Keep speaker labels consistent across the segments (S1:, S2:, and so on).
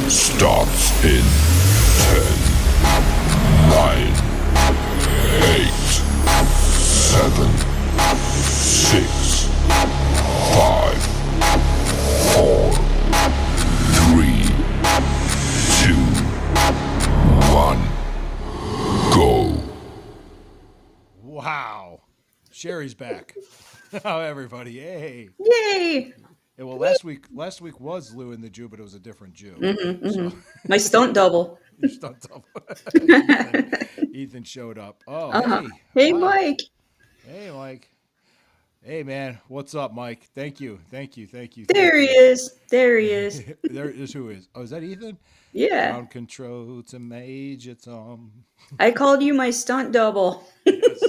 S1: Starts in 10, 9, 8, 7, 6, 5, 4, 3, 2, 1, go.
S2: Wow. Sherry's back. Oh, everybody. Hey.
S3: Yay!
S2: Yeah, well, last week was Lou and the Jew, but it was a different Jew. So
S3: My stunt double.
S2: your stunt double. Ethan showed up. Oh,
S3: Uh-huh.
S2: hey.
S3: Hey,
S2: Wow.
S3: Mike.
S2: Hey, Mike. Hey, man. What's up, Mike? Thank you.
S3: There he is. There he is.
S2: There is who is. Oh, is that Ethan?
S3: Yeah.
S2: Ground control to Major Tom.
S3: I called you my stunt double.
S2: Yes.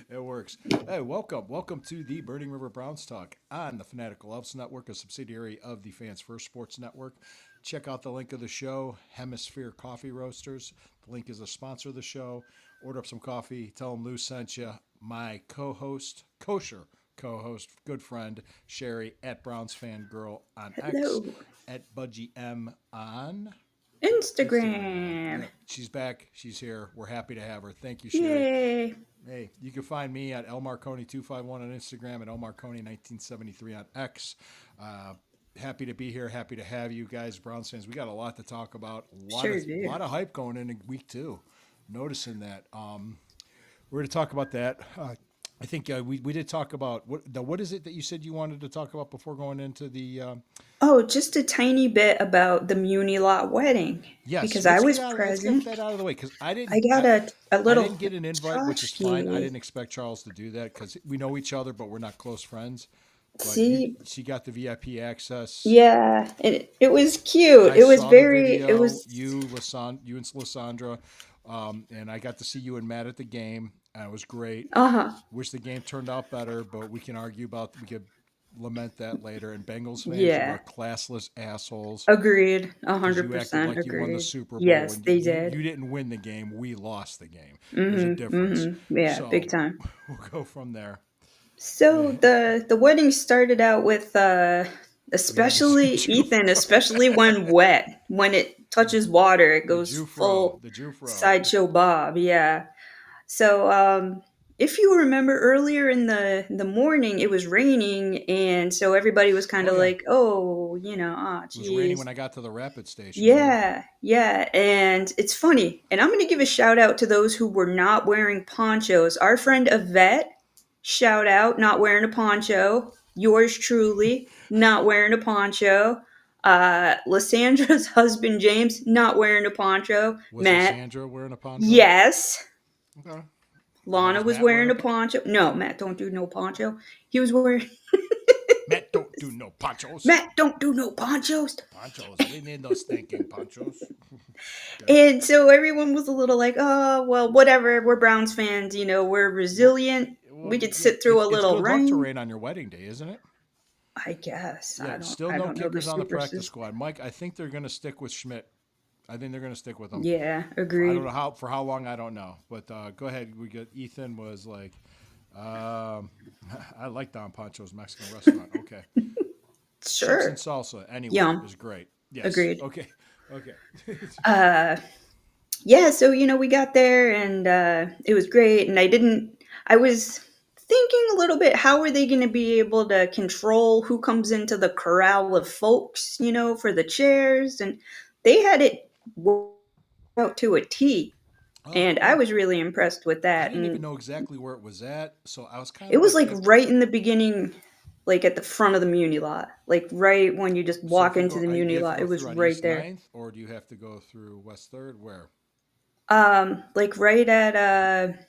S2: It works. Hey, welcome to the Burning River Browns Talk on the Fanatical Elves Network, a subsidiary of the Fans First Sports Network. Check out the link of the show, Hemisphere Coffee Roasters. The link is a sponsor of the show. Order up some coffee. Tell them Lou sent you. My co-host, kosher co-host, good friend, Sherry at Browns Fan Girl on
S3: Hello.
S2: X, at Budgie M on
S3: Instagram.
S2: Yeah, she's back. She's here. We're happy to have her. Thank you, Sherry.
S3: Yay.
S2: Hey, you can find me at elmarconi251 on Instagram and elmarconi1973 on X. Happy to be here. Happy to have you guys, Browns fans. We got a lot to talk about. A lot of hype going into week 2. Noticing that. We're going to talk about that. I think we did talk about what is it that you said you wanted to talk about before going into the
S3: Oh, just a tiny bit about the Muni Lot wedding.
S2: Yes,
S3: Because I was
S2: Let's
S3: present.
S2: get that out of the way because
S3: I got a little.
S2: I didn't get an invite, which is fine. I
S3: tchotchke.
S2: didn't expect Charles to do that because we know each other, but we're not close friends. But
S3: See,
S2: she got the VIP access.
S3: yeah, it was cute.
S2: I
S3: It was
S2: saw
S3: very.
S2: the
S3: It
S2: video.
S3: was.
S2: You and Lysandra, and I got to see you and Matt at the game. And it was great. Wish the game turned out better, but we can argue about. We could lament that later. And Bengals fans
S3: Yeah.
S2: are classless assholes.
S3: Agreed.
S2: Because you acted
S3: 100%
S2: like you won the
S3: agreed.
S2: Super Bowl.
S3: Yes,
S2: and
S3: they
S2: you
S3: did.
S2: didn't win the game. We lost the game. There's a difference.
S3: Yeah,
S2: So
S3: big time.
S2: we'll go from there.
S3: So the wedding started out with especially Ethan, especially when wet, when it touches water, it goes full
S2: The Jufro.
S3: sideshow Bob. Yeah. So if you remember earlier in the morning, it was raining, and so everybody was kind of
S2: Oh, yeah.
S3: like, oh,
S2: It was raining
S3: geez.
S2: when I got to the rapid station.
S3: Yeah, and it's funny. And I'm going to give a shout out to those who were not wearing ponchos. Our friend Yvette, shout out, not wearing a poncho. Yours truly, not wearing a poncho. Lysandra's husband James, not wearing a poncho.
S2: Was
S3: Matt,
S2: Sandra wearing a poncho?
S3: yes.
S2: Okay.
S3: Lana was
S2: Matt
S3: wearing a poncho. No, Matt don't do no poncho. He was wearing.
S2: Matt don't do no ponchos.
S3: Matt don't do no ponchos.
S2: Ponchos. We need those stinking ponchos.
S3: And so everyone was a little like, oh, well, whatever. We're Browns fans. We're resilient. We could sit through a little
S2: It's good luck to
S3: rain.
S2: rain on your wedding day, isn't it?
S3: I guess.
S2: Yeah.
S3: I
S2: Still
S3: don't
S2: no
S3: know the
S2: kickers on the practice
S3: superstitions.
S2: squad. Mike, I think they're going to stick with Schmidt. I think they're going to stick with him.
S3: Yeah,
S2: I
S3: agreed.
S2: don't know for how long. I don't know. But go ahead. We got Ethan was like, I like Don Pancho's Mexican restaurant. Okay. Chips
S3: Sure.
S2: and salsa anyway
S3: Yum.
S2: is great. Yes.
S3: Agreed.
S2: Okay.
S3: Yeah, so we got there and it was great, and I was thinking a little bit, how are they going to be able to control who comes into the corral of folks, for the chairs, and they had it worked out to a T. And I was really impressed with
S2: I
S3: that.
S2: didn't even
S3: And
S2: know exactly where it was at, so I was kind
S3: it
S2: of
S3: was like right in the beginning, like at the front of the Muni lot, like right when you just walk into the Muni lot. It was right there.
S2: 9th, or do you have to go through West 3rd? Where?
S3: Like right at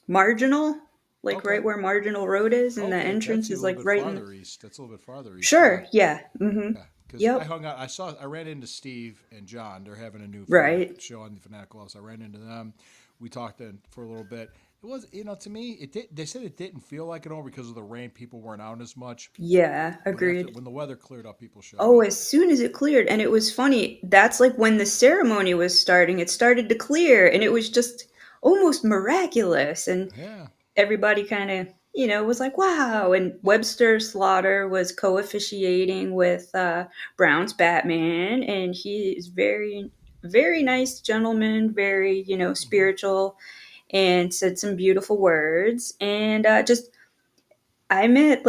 S3: Marginal, like
S2: Okay.
S3: right where Marginal Road is, and the
S2: Okay,
S3: entrance
S2: that's
S3: is
S2: a little
S3: like
S2: bit
S3: right
S2: farther east. That's a little bit farther east.
S3: Sure, yeah.
S2: Yeah, because
S3: Yep.
S2: I hung out. I ran into Steve and John. They're having a new
S3: Right.
S2: show on the Fanatical House. I ran into them. We talked for a little bit. It was, to me, it did. They said it didn't feel like it all because of the rain. People weren't out as much.
S3: Yeah,
S2: But
S3: agreed.
S2: when the weather cleared up, people showed
S3: Oh,
S2: up.
S3: as soon as it cleared, and it was funny, that's like when the ceremony was starting, it started to clear, and it was just almost miraculous, and
S2: Yeah.
S3: everybody kind of was like, wow. And Webster Slaughter was co-officiating with Brown's Batman, and he is very, very nice gentleman, very,
S2: Hmm.
S3: spiritual, and said some beautiful words. And just I met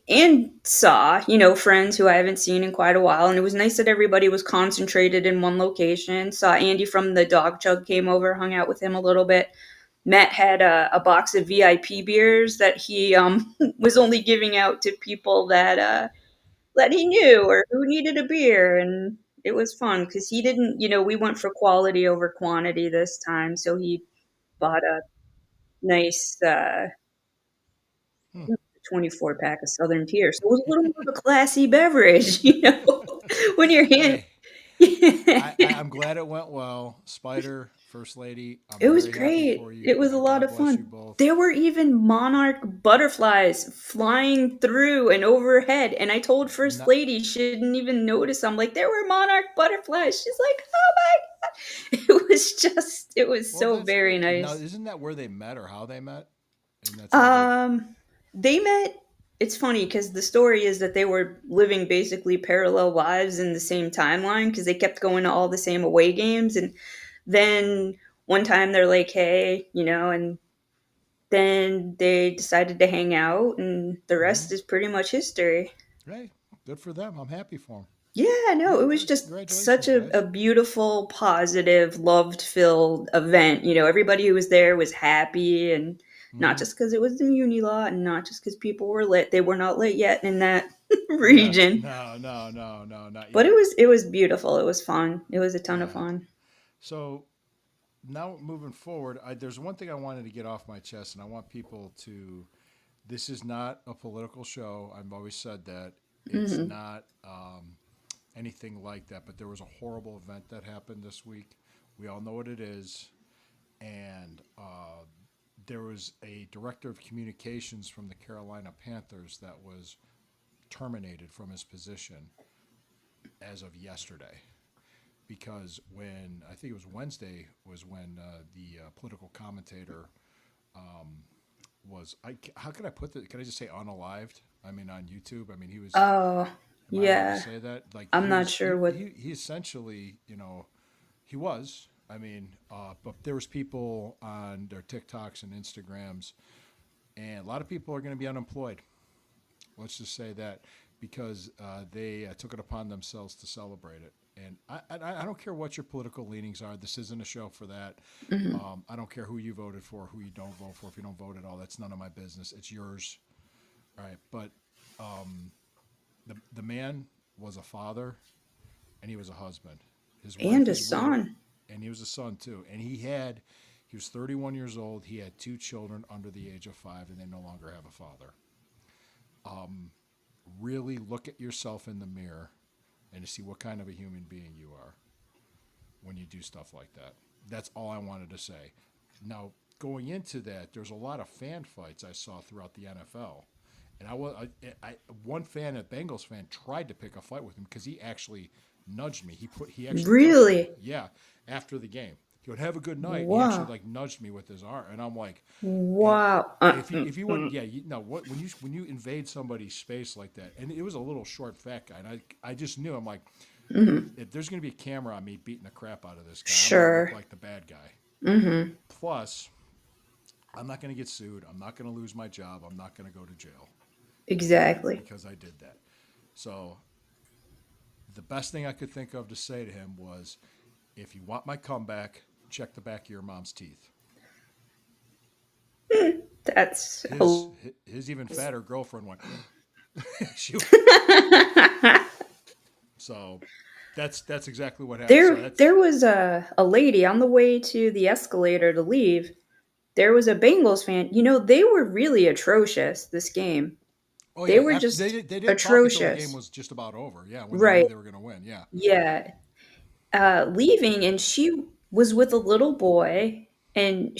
S3: and saw, friends who I haven't seen in quite a while. And it was nice that everybody was concentrated in one location. Saw Andy from the Dog Chug came over, hung out with him a little bit. Matt had a box of VIP beers that he was only giving out to people that he knew or who needed a beer. And it was fun because he didn't, we went for quality over quantity this time. So he bought a nice
S2: Hmm.
S3: 24 pack of Southern Tier. So it was a little more of a classy beverage, when you're hand.
S2: Hey, I'm glad it went well. Spider, First Lady, I'm
S3: It was
S2: very happy
S3: great.
S2: for you.
S3: It was a lot
S2: God
S3: of
S2: bless you
S3: fun.
S2: both.
S3: There were even monarch butterflies flying through and overhead. And I told First
S2: Not,
S3: Lady she didn't even notice. I'm like, there were monarch butterflies. She's like, oh my God. It was
S2: well,
S3: so
S2: that's
S3: very
S2: great. Now,
S3: nice.
S2: isn't that where they met or how they met? And that's how they.
S3: They met. It's funny because the story is that they were living basically parallel lives in the same timeline because they kept going to all the same away games. And then one time they're like, hey, and then they decided to hang out, and the
S2: Hmm.
S3: rest is pretty much history.
S2: Hey, good for them. I'm happy for them.
S3: Yeah, no,
S2: Yeah,
S3: it was
S2: good.
S3: just such
S2: Congratulations,
S3: a
S2: guys.
S3: beautiful, positive, loved filled event. Everybody who was there was happy, and not
S2: Hmm.
S3: just because it was the Muni Law, and not just because people were lit. They were not lit yet in that
S2: Yeah.
S3: region.
S2: No, no, no, no, not
S3: But it
S2: yet.
S3: was it was beautiful. It was fun. It was a ton of
S2: Yeah.
S3: fun.
S2: So now moving forward, there's one thing I wanted to get off my chest, and I want people to. This is not a political show. I've always said that. It's
S3: Hmm.
S2: not anything like that. But there was a horrible event that happened this week. We all know what it is. And there was a director of communications from the Carolina Panthers that was terminated from his position as of yesterday. Because when I think it was Wednesday was when the political commentator was how could I put that? Can I just say unalived? I mean on YouTube. I mean he was.
S3: Oh,
S2: Am I allowed to
S3: yeah.
S2: say that? Like
S3: I'm
S2: he
S3: not
S2: was.
S3: sure what.
S2: He essentially he was. I mean, but there was people on their TikToks and Instagrams, and a lot of people are going to be unemployed. Let's just say that because they took it upon themselves to celebrate it. And I don't care what your political leanings are. This isn't a show for that.
S3: Mhm.
S2: I don't care who you voted for, who you don't vote for. If you don't vote at all, that's none of my business. It's yours. All right. But the man was a father and he was a husband. His
S3: And
S2: wife
S3: a
S2: is widowed,
S3: son.
S2: and he was a son too. And he was 31 years old. He had two children under the age of 5, and they no longer have a father. Really look at yourself in the mirror and to see what kind of a human being you are when you do stuff like that. That's all I wanted to say. Now, going into that, there's a lot of fan fights I saw throughout the NFL. And one fan, a Bengals fan, tried to pick a fight with him because he actually nudged me. He actually pushed me.
S3: Really?
S2: Yeah, after the game, he would have a good night. And he actually
S3: Wow.
S2: like nudged me with his arm, and I'm like, and
S3: Wow.
S2: if you would, yeah, when you invade somebody's space like that, and it was a little short fat guy, and I just knew, I'm like,
S3: Mhm.
S2: if there's gonna be a camera on me beating the crap out of this guy, I'm gonna look
S3: Sure.
S2: like the bad guy.
S3: Hmm.
S2: Plus, I'm not gonna get sued. I'm not gonna lose my job. I'm not gonna go to jail
S3: Exactly.
S2: because I did that. So the best thing I could think of to say to him was, if you want my comeback, check the back of your mom's teeth.
S3: That's
S2: His even fatter girlfriend went. she, so that's exactly what happened. So that's
S3: there was a lady on the way to the escalator to leave. There was a Bengals fan. They were really atrocious this game.
S2: oh
S3: They
S2: yeah.
S3: were
S2: After
S3: just
S2: they didn't talk until the game
S3: atrocious.
S2: was just about over. Yeah, when they knew
S3: Right.
S2: they were going to win. Yeah.
S3: Yeah. Leaving, and she was with a little boy, and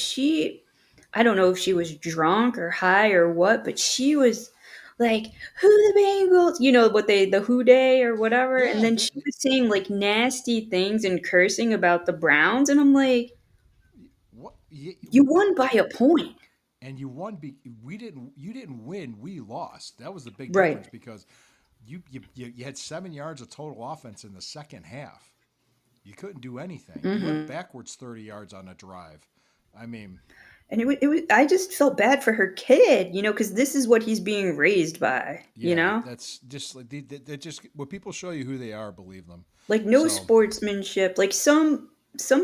S3: I don't know if she was drunk or high or what, but she was like, who the Bengals, what the who day or whatever. And
S2: Yeah.
S3: then she was saying like nasty things and cursing about the Browns. And I'm like,
S2: What?
S3: you won by a point.
S2: and you won. We didn't. You didn't win. We lost. That was the big
S3: Right.
S2: difference because you had 7 yards of total offense in the second half. You couldn't do anything. You went backwards 30 yards on a drive. I mean,
S3: And I just felt bad for her kid, because this is what he's being raised by,
S2: yeah, that's just like they just when people show you who they are, believe them.
S3: like no
S2: So
S3: sportsmanship. Like some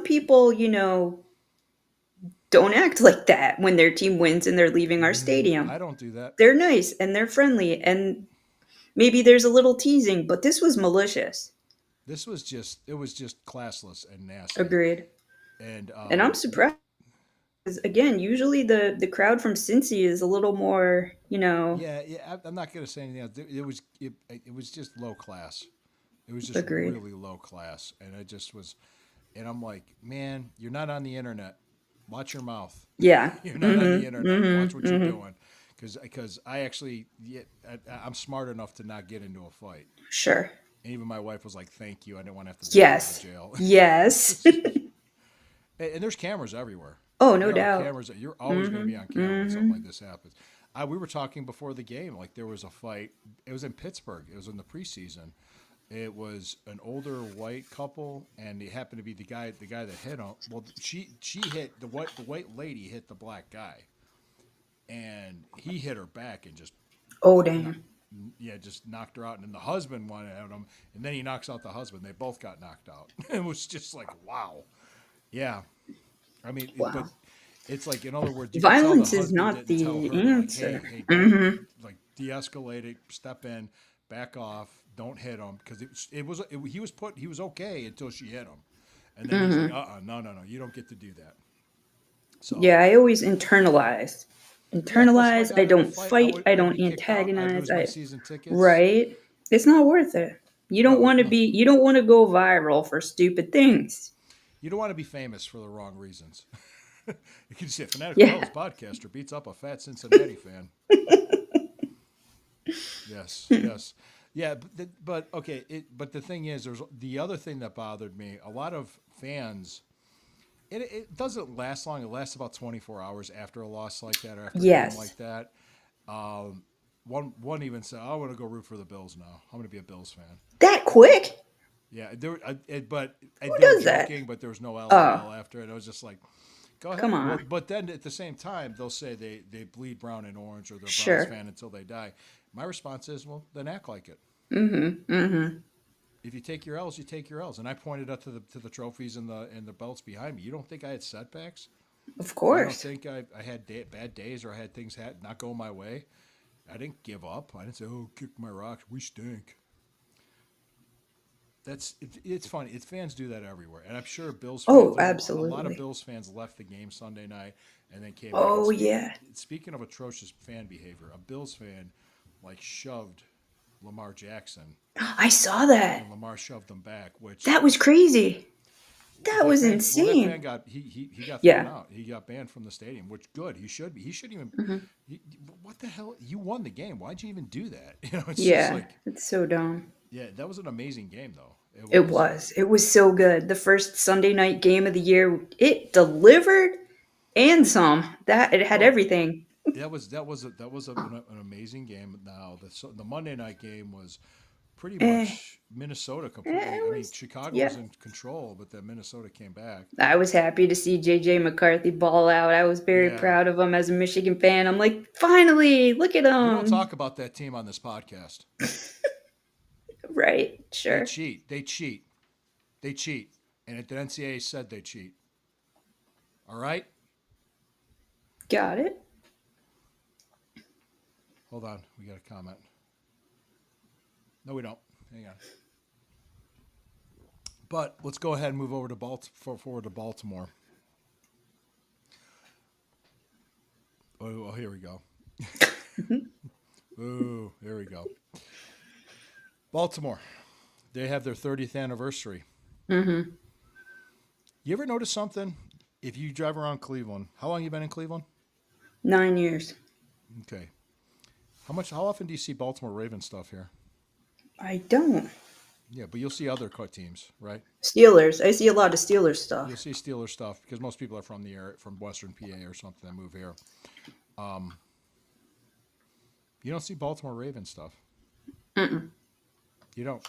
S3: people, don't act like that when their team wins and they're leaving our
S2: I
S3: stadium.
S2: don't do that.
S3: They're nice and they're friendly and maybe there's a little teasing, but this was malicious.
S2: It was just classless and nasty.
S3: Agreed.
S2: And
S3: And I'm surprised. 'Cause, again, usually the crowd from Cincy is a little more,
S2: yeah, I'm not gonna say anything else. It was just low class. It was just
S3: agreed.
S2: really low class, and it just was. And I'm like, man, you're not on the internet. Watch your mouth.
S3: Yeah.
S2: You're not on the internet. Watch what you're doing, because I actually I'm smart enough to not get into a fight.
S3: Sure.
S2: And even my wife was like, "Thank you. I didn't want to have to be out of
S3: Yes.
S2: jail."
S3: Yes.
S2: And there's cameras everywhere.
S3: Oh, no
S2: There are
S3: doubt.
S2: cameras. You're always going to be on camera when something like this happens. We were talking before the game, like there was a fight. It was in Pittsburgh. It was in the preseason. It was an older white couple, and it happened to be the guy that hit him. Well, she hit the white lady hit the black guy, and he hit her back and just
S3: Oh, damn.
S2: just knocked her out. And then the husband wanted at him, and then he knocks out the husband. They both got knocked out. It was just like, wow, yeah. I mean,
S3: Wow.
S2: but it's like, in other words, you can tell the
S3: Violence is
S2: husband
S3: not
S2: didn't tell
S3: the
S2: her, like,
S3: answer.
S2: hey, don't, like, de-escalate it, step in, back off, don't hit him, because he was okay until she hit him, and then he's like, no, you don't get to do that. So
S3: Yeah, I always internalize.
S2: yeah, plus if I
S3: Internalize.
S2: got
S3: I
S2: in a
S3: don't
S2: fight,
S3: fight. I
S2: I'd
S3: don't
S2: be kicked out. I'd
S3: antagonize.
S2: lose my season tickets.
S3: Right. It's not worth it. You don't
S2: No,
S3: want to
S2: no,
S3: be. You don't want to go viral for stupid things.
S2: you don't want to be famous for the wrong reasons. You can say Fanatical
S3: Yeah.
S2: Elves podcaster beats up a fat Cincinnati fan. Yes, yes, yeah. But okay. But the thing is, there's the other thing that bothered me. A lot of fans. It doesn't last long. It lasts about 24 hours after a loss like that, or after a game
S3: Yes.
S2: like that. One even said, "I want to go root for the Bills now. I'm going to be a Bills fan."
S3: That quick?
S2: Yeah, but they were
S3: does that?
S2: joking, but there was no LOL
S3: Oh,
S2: after it. I was just like, go ahead.
S3: come
S2: Well,
S3: on.
S2: but then at the same time, they'll say they bleed brown and orange, or they're a Browns
S3: Sure.
S2: fan until they die. My response is, well, then act like it. If you take your L's, you take your L's. And I pointed out to the trophies and the belts behind me. You don't think I had setbacks?
S3: Of
S2: You don't
S3: course.
S2: think I had bad days, or I had things not go my way? I didn't give up. I didn't say, "Oh, kick my rocks. We stink." It's funny. Fans do that everywhere, and I'm sure Bills fans.
S3: Oh,
S2: A lot of
S3: absolutely.
S2: Bills fans left the game Sunday night and then came back.
S3: Oh, yeah.
S2: Speaking of atrocious fan behavior, a Bills fan like shoved Lamar Jackson,
S3: I saw that.
S2: and Lamar shoved them back, which
S3: That was crazy. That was
S2: Well, that
S3: insane.
S2: fan got he got thrown
S3: Yeah.
S2: out. He got banned from the stadium, which good. He should be. He shouldn't even. What the hell? You won the game. Why'd you even do that? It's just
S3: Yeah.
S2: like,
S3: It's so dumb.
S2: yeah, that was an amazing game though.
S3: It was. It was so good. The first Sunday night game of the year, it delivered and some. That it had
S2: Well,
S3: everything.
S2: that was an amazing game. Now the Monday night game was pretty
S3: Eh,
S2: much Minnesota completely.
S3: it
S2: I mean,
S3: was.
S2: Chicago
S3: Yeah.
S2: was in control, but then Minnesota came back.
S3: I was happy to see JJ McCarthy ball out. I was very
S2: Yeah,
S3: proud of him as a Michigan fan. I'm like, finally, look at
S2: we don't
S3: him.
S2: talk about that team on this podcast.
S3: Right.
S2: They
S3: Sure.
S2: cheat. They cheat. They cheat. And the NCAA said they cheat. All right?
S3: Got it.
S2: Hold on. We got a comment. No, we don't. Hang on. But let's go ahead and move over to forward to Baltimore. Oh, here we go. Ooh, here we go. Baltimore. They have their 30th anniversary.
S3: Mm-hmm.
S2: You ever notice something? If you drive around Cleveland, how long you been in Cleveland?
S3: 9 years.
S2: Okay. How often do you see Baltimore Ravens stuff here?
S3: I don't.
S2: Yeah, but you'll see other teams, right?
S3: Steelers. I see a lot of Steelers
S2: You'll
S3: stuff.
S2: see Steelers stuff because most people are from the area, from Western PA or something that move here. You don't see Baltimore Ravens stuff.
S3: Mm-mm.
S2: You don't.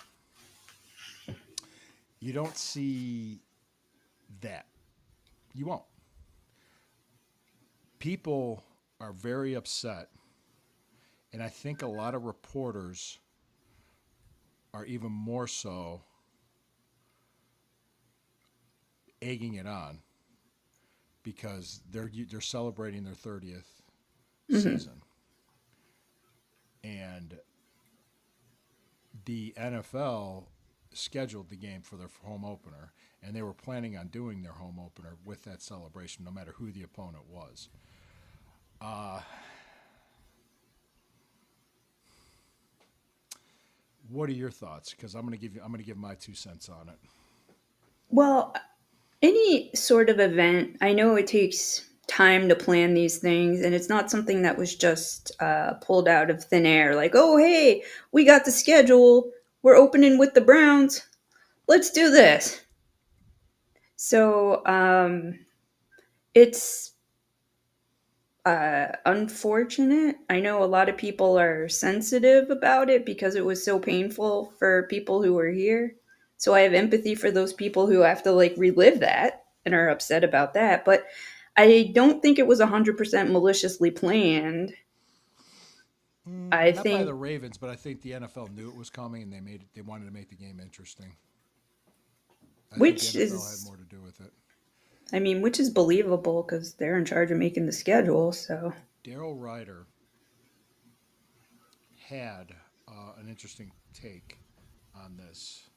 S2: You don't see that. You won't. People are very upset, and I think a lot of reporters are even more so egging it on because they're celebrating their 30th
S3: Mm-hmm.
S2: season, and the NFL scheduled the game for their home opener, and they were planning on doing their home opener with that celebration, no matter who the opponent was. Uh, what are your thoughts? Because I'm going to give my 2 cents on it.
S3: Well, any sort of event, I know it takes time to plan these things, and it's not something that was just pulled out of thin air. Like, oh, hey, we got the schedule. We're opening with the Browns. Let's do this. So it's unfortunate. I know a lot of people are sensitive about it because it was so painful for people who were here. So I have empathy for those people who have to like relive that and are upset about that. But I don't think it was 100% maliciously planned. I
S2: Not by
S3: think,
S2: the Ravens, but I think the NFL knew it was coming, and they wanted to make the game interesting. I think the
S3: which
S2: NFL had
S3: is,
S2: more to do with it.
S3: I mean, which is believable because they're in charge of making the schedule. So,
S2: Daryl Ryder had an interesting take on this.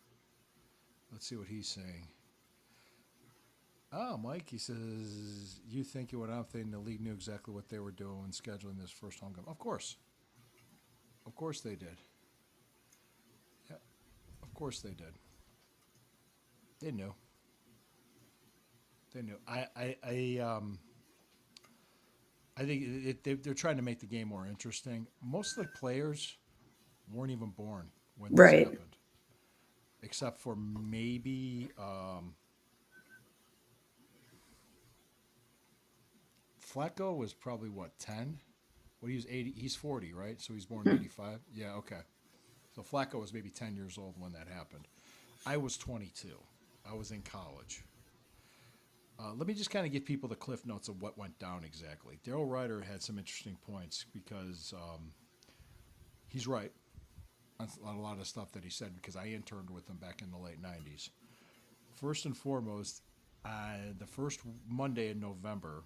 S2: Let's see what he's saying. Oh, Mike, he says, you think it went out there and the league knew exactly what they were doing when scheduling this first home game? Of course. Of course they did. Yeah, of course they did. They knew. They knew. I think they're trying to make the game more interesting. Most of the players weren't even born when this
S3: right.
S2: happened, except for maybe Flacco was probably what 10. Well, he was 80. He's 40, right? So he's born in 85. Yeah, okay. So Flacco was maybe 10 years old when that happened. I was 22. I was in college. Let me just kind of give people the cliff notes of what went down exactly. Daryl Ryder had some interesting points because he's right on a lot of stuff that he said because I interned with him back in the late 90s. First and foremost, the first Monday in November,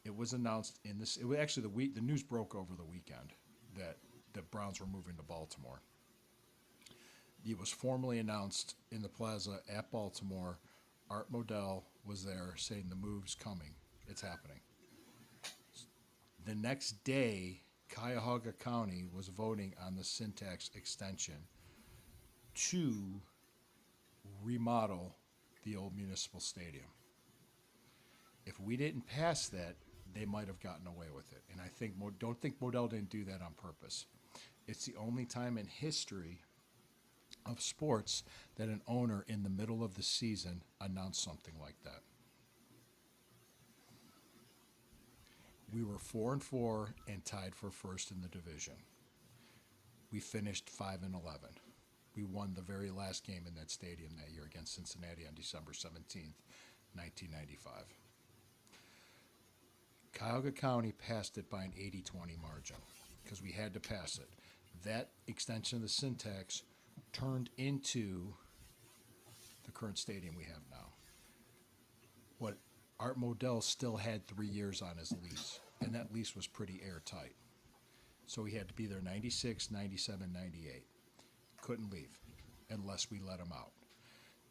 S2: it was announced in this. It was actually the news broke over the weekend that the Browns were moving to Baltimore. It was formally announced in the plaza at Baltimore. Art Modell was there saying the move's coming. It's happening. The next day, Cuyahoga County was voting on the syntax extension to remodel the old municipal stadium. If we didn't pass that, they might have gotten away with it. And I don't think Modell didn't do that on purpose. It's the only time in history of sports that an owner in the middle of the season announced something like that. We were 4-4 and tied for first in the division. We finished 5-11. We won the very last game in that stadium that year against Cincinnati on December 17th, 1995. Cuyahoga County passed it by an 80-20 margin because we had to pass it. That extension of the syntax turned into the current stadium we have now. What Art Modell still had 3 years on his lease, and that lease was pretty airtight. So he had to be there 96, 97, 98. Couldn't leave unless we let him out.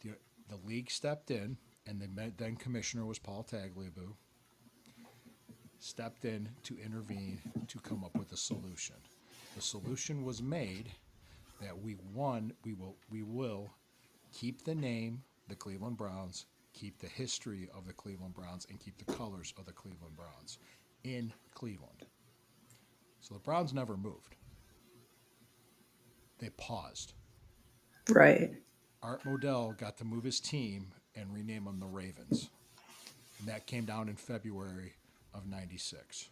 S2: The league stepped in, and the then commissioner was Paul Tagliabue, stepped in to intervene to come up with a solution. The solution was made that we will keep the name, the Cleveland Browns, keep the history of the Cleveland Browns, and keep the colors of the Cleveland Browns in Cleveland. So the Browns never moved. They paused.
S3: Right.
S2: Art Modell got to move his team and rename them the Ravens. And that came down in February of 96.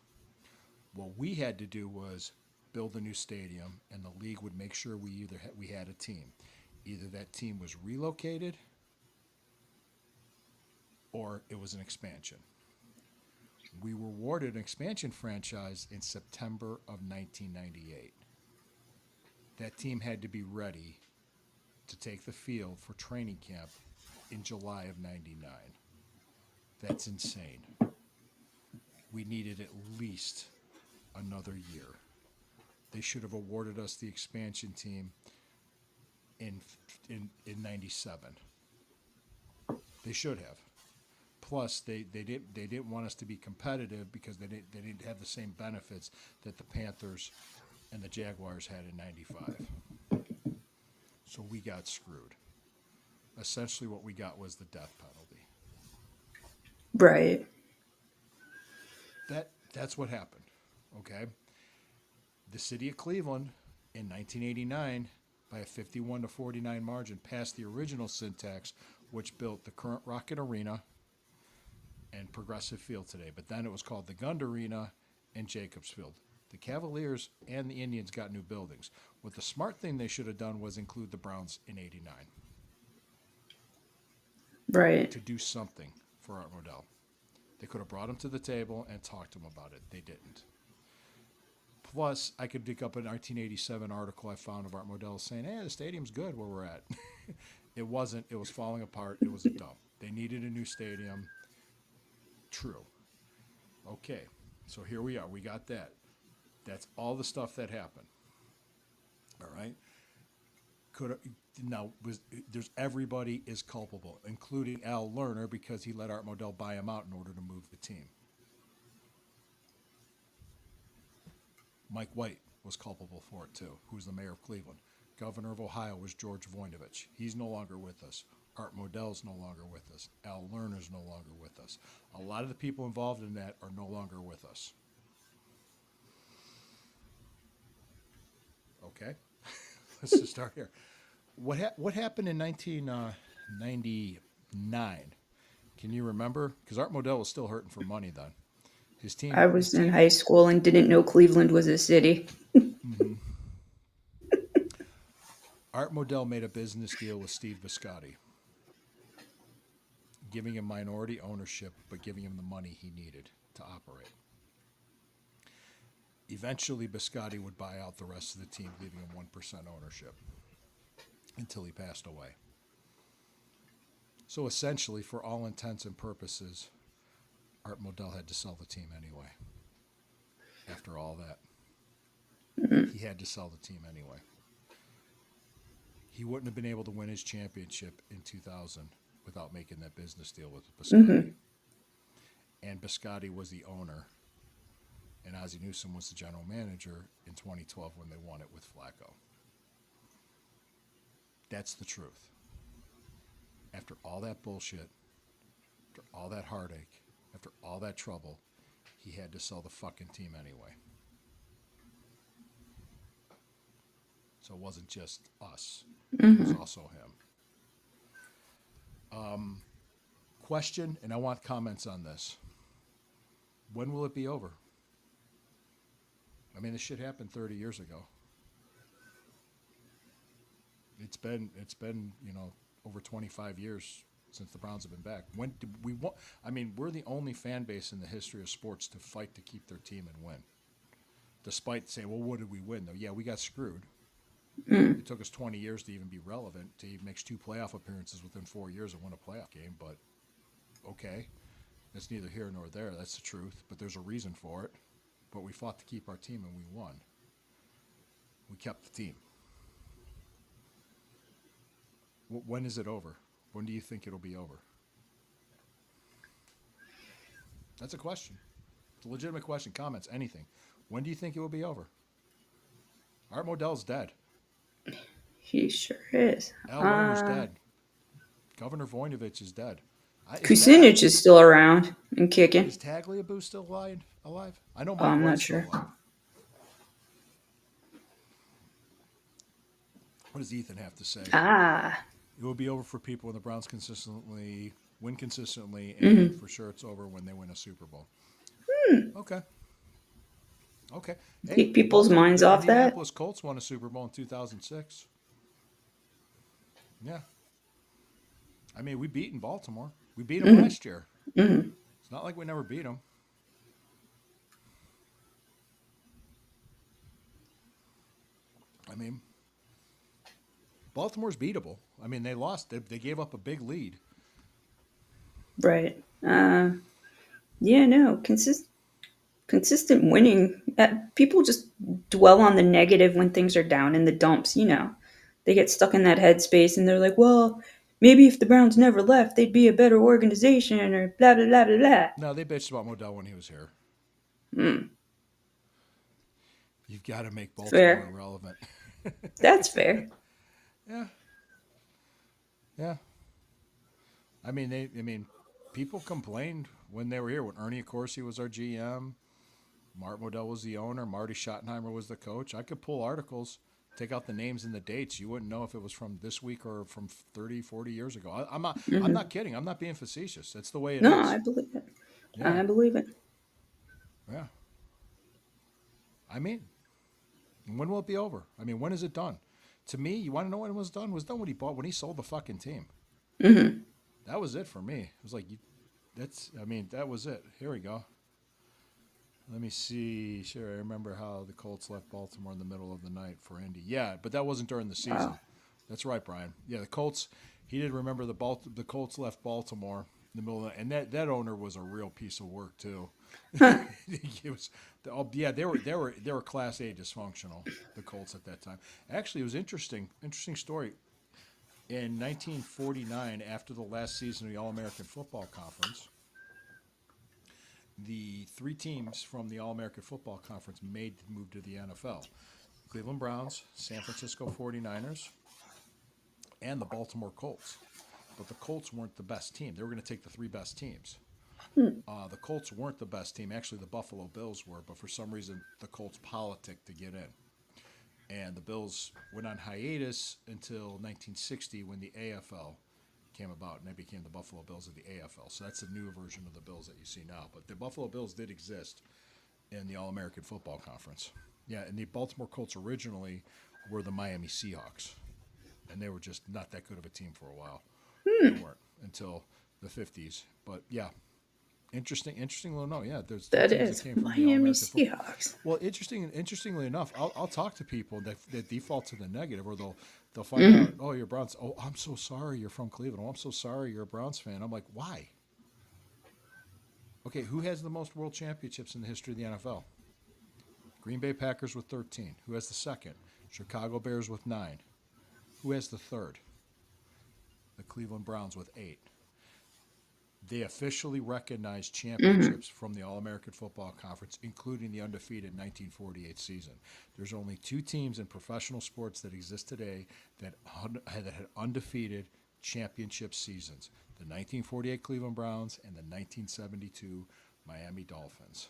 S2: What we had to do was build a new stadium, and the league would make sure we had a team. Either that team was relocated or it was an expansion. We were awarded an expansion franchise in September of 1998. That team had to be ready to take the field for training camp in July of 99. That's insane. We needed at least another year. They should have awarded us the expansion team in 97. They should have. Plus, they didn't want us to be competitive because they didn't have the same benefits that the Panthers and the Jaguars had in 95. So we got screwed. Essentially, what we got was the death penalty.
S3: Right.
S2: That's what happened. Okay. The city of Cleveland in 1989, by a 51-49 margin, passed the original syntax, which built the current Rocket Arena and Progressive Field today. But then it was called the Gund Arena and Jacobs Field. The Cavaliers and the Indians got new buildings. What the smart thing they should have done was include the Browns in 89.
S3: Right.
S2: To do something for Art Modell. They could have brought him to the table and talked to him about it. They didn't. Plus, I could dig up a 1987 article I found of Art Modell saying, hey, the stadium's good where we're at. It wasn't. It was falling apart. It was a dump. They needed a new stadium. True. Okay. So here we are. We got that. That's all the stuff that happened. All right. There's everybody is culpable, including Al Lerner, because he let Art Modell buy him out in order to move the team. Mike White was culpable for it too, who's the mayor of Cleveland. Governor of Ohio was George Voinovich. He's no longer with us. Art Modell's no longer with us. Al Lerner's no longer with us. A lot of the people involved in that are no longer with us. Okay, let's just start here. What happened in 1999? Can you remember? Because Art Modell was still hurting for money then. His team.
S3: I was in high school and didn't know Cleveland was a city.
S2: Mm-hmm. Art Modell made a business deal with Steve Biscotti, giving him minority ownership, but giving him the money he needed to operate. Eventually, Biscotti would buy out the rest of the team, leaving him 1% ownership until he passed away. So essentially, for all intents and purposes, Art Modell had to sell the team anyway. After all that, he had to sell the team anyway. He wouldn't have been able to win his championship in 2000 without making that business deal with Biscotti. Mm-hmm. And Biscotti was the owner, and Ozzie Newsome was the general manager in 2012 when they won it with Flacco. That's the truth. After all that bullshit, after all that heartache, after all that trouble, he had to sell the fucking team anyway. So it wasn't just us. Mm-hmm. It was also him. Question, and I want comments on this. When will it be over? I mean, this shit happened 30 years ago. It's been over 25 years since the Browns have been back. When did we want? I mean, we're the only fan base in the history of sports to fight to keep their team and win. Despite saying, well, what did we win though? Yeah, we got screwed. It took us 20 years to even be relevant, to even make 2 playoff appearances within 4 years and win a playoff game. But okay, that's neither here nor there. That's the truth. But there's a reason for it. But we fought to keep our team and we won. We kept the team. When is it over? When do you think it'll be over? That's a question. It's a legitimate question. Comments, anything. When do you think it will be over? Art Modell's dead.
S3: He sure is.
S2: Al Lerner's dead. Governor Voinovich is dead.
S3: Kucinich is still around and kicking.
S2: Is Tagliabue still alive? I know
S3: I'm not sure.
S2: What does Ethan have to say? It will be over for people when the Browns win consistently, and for sure it's over when they win a Super Bowl. Okay. Okay. Hey,
S3: Take
S2: the
S3: people's minds
S2: The
S3: off that.
S2: Indianapolis Colts won a Super Bowl in 2006. Yeah. I mean, we beat in Baltimore. We beat them last year. It's not like we never beat them. I mean, Baltimore's beatable. I mean, they lost. They gave up a big lead.
S3: Right. Yeah, no, consistent winning. People just dwell on the negative when things are down in the dumps, you know. They get stuck in that headspace and they're like, well, maybe if the Browns never left, they'd be a better organization or blah, blah, blah, blah, blah.
S2: No, they bitched about Modell when he was here. You've got to make Baltimore
S3: Fair.
S2: irrelevant.
S3: That's fair.
S2: Yeah. Yeah. I mean, people complained when they were here. When Ernie Accorsi was our GM, Mark Modell was the owner, Marty Schottenheimer was the coach. I could pull articles, take out the names and the dates. You wouldn't know if it was from this week or from 30, 40 years ago. I'm not. I'm not kidding. I'm not being facetious. That's the way it
S3: No,
S2: is.
S3: I believe it.
S2: Yeah.
S3: I believe it.
S2: Yeah. I mean, when will it be over? I mean, when is it done? To me, you want to know when it was done? It was done when he sold the fucking team. That was it for me. It was like, that was it. Here we go. Let me see. Sure, I remember how the Colts left Baltimore in the middle of the night for Indy. Yeah, but that wasn't during the season.
S3: Wow.
S2: That's right, Brian. Yeah, the Colts. He did remember the Colts left Baltimore in the middle of the, and that owner was a real piece of work too. It was, they were Class A dysfunctional. The Colts at that time. Actually, it was interesting story. In 1949, after the last season of the All-American Football Conference, the three teams from the All-American Football Conference made the move to the NFL. Cleveland Browns, San Francisco 49ers, and the Baltimore Colts. But the Colts weren't the best team. They were going to take the three best teams. The Colts weren't the best team. Actually, the Buffalo Bills were, but for some reason, the Colts politicked to get in. And the Bills went on hiatus until 1960 when the AFL came about, and they became the Buffalo Bills of the AFL. So that's the new version of the Bills that you see now. But the Buffalo Bills did exist in the All-American Football Conference. Yeah, and the Baltimore Colts originally were the Miami Seahawks, and they were just not that good of a team for a while. They weren't until the 50s. But, yeah. Interesting little note. Yeah, there's
S3: That
S2: teams
S3: is
S2: that came from the
S3: Miami
S2: All-American Football.
S3: Seahawks.
S2: Well, interestingly enough, I'll talk to people that default to the negative, or they'll find out, oh, you're Browns. Oh, I'm so sorry you're from Cleveland. Oh, I'm so sorry you're a Browns fan. I'm like, why? Okay, who has the most world championships in the history of the NFL? Green Bay Packers with 13. Who has the second? Chicago Bears with 9. Who has the third? The Cleveland Browns with 8. They officially recognized championships from the All-American Football Conference, including the undefeated 1948 season. There's only 2 teams in professional sports that exist today that had undefeated championship seasons: the 1948 Cleveland Browns and the 1972 Miami Dolphins.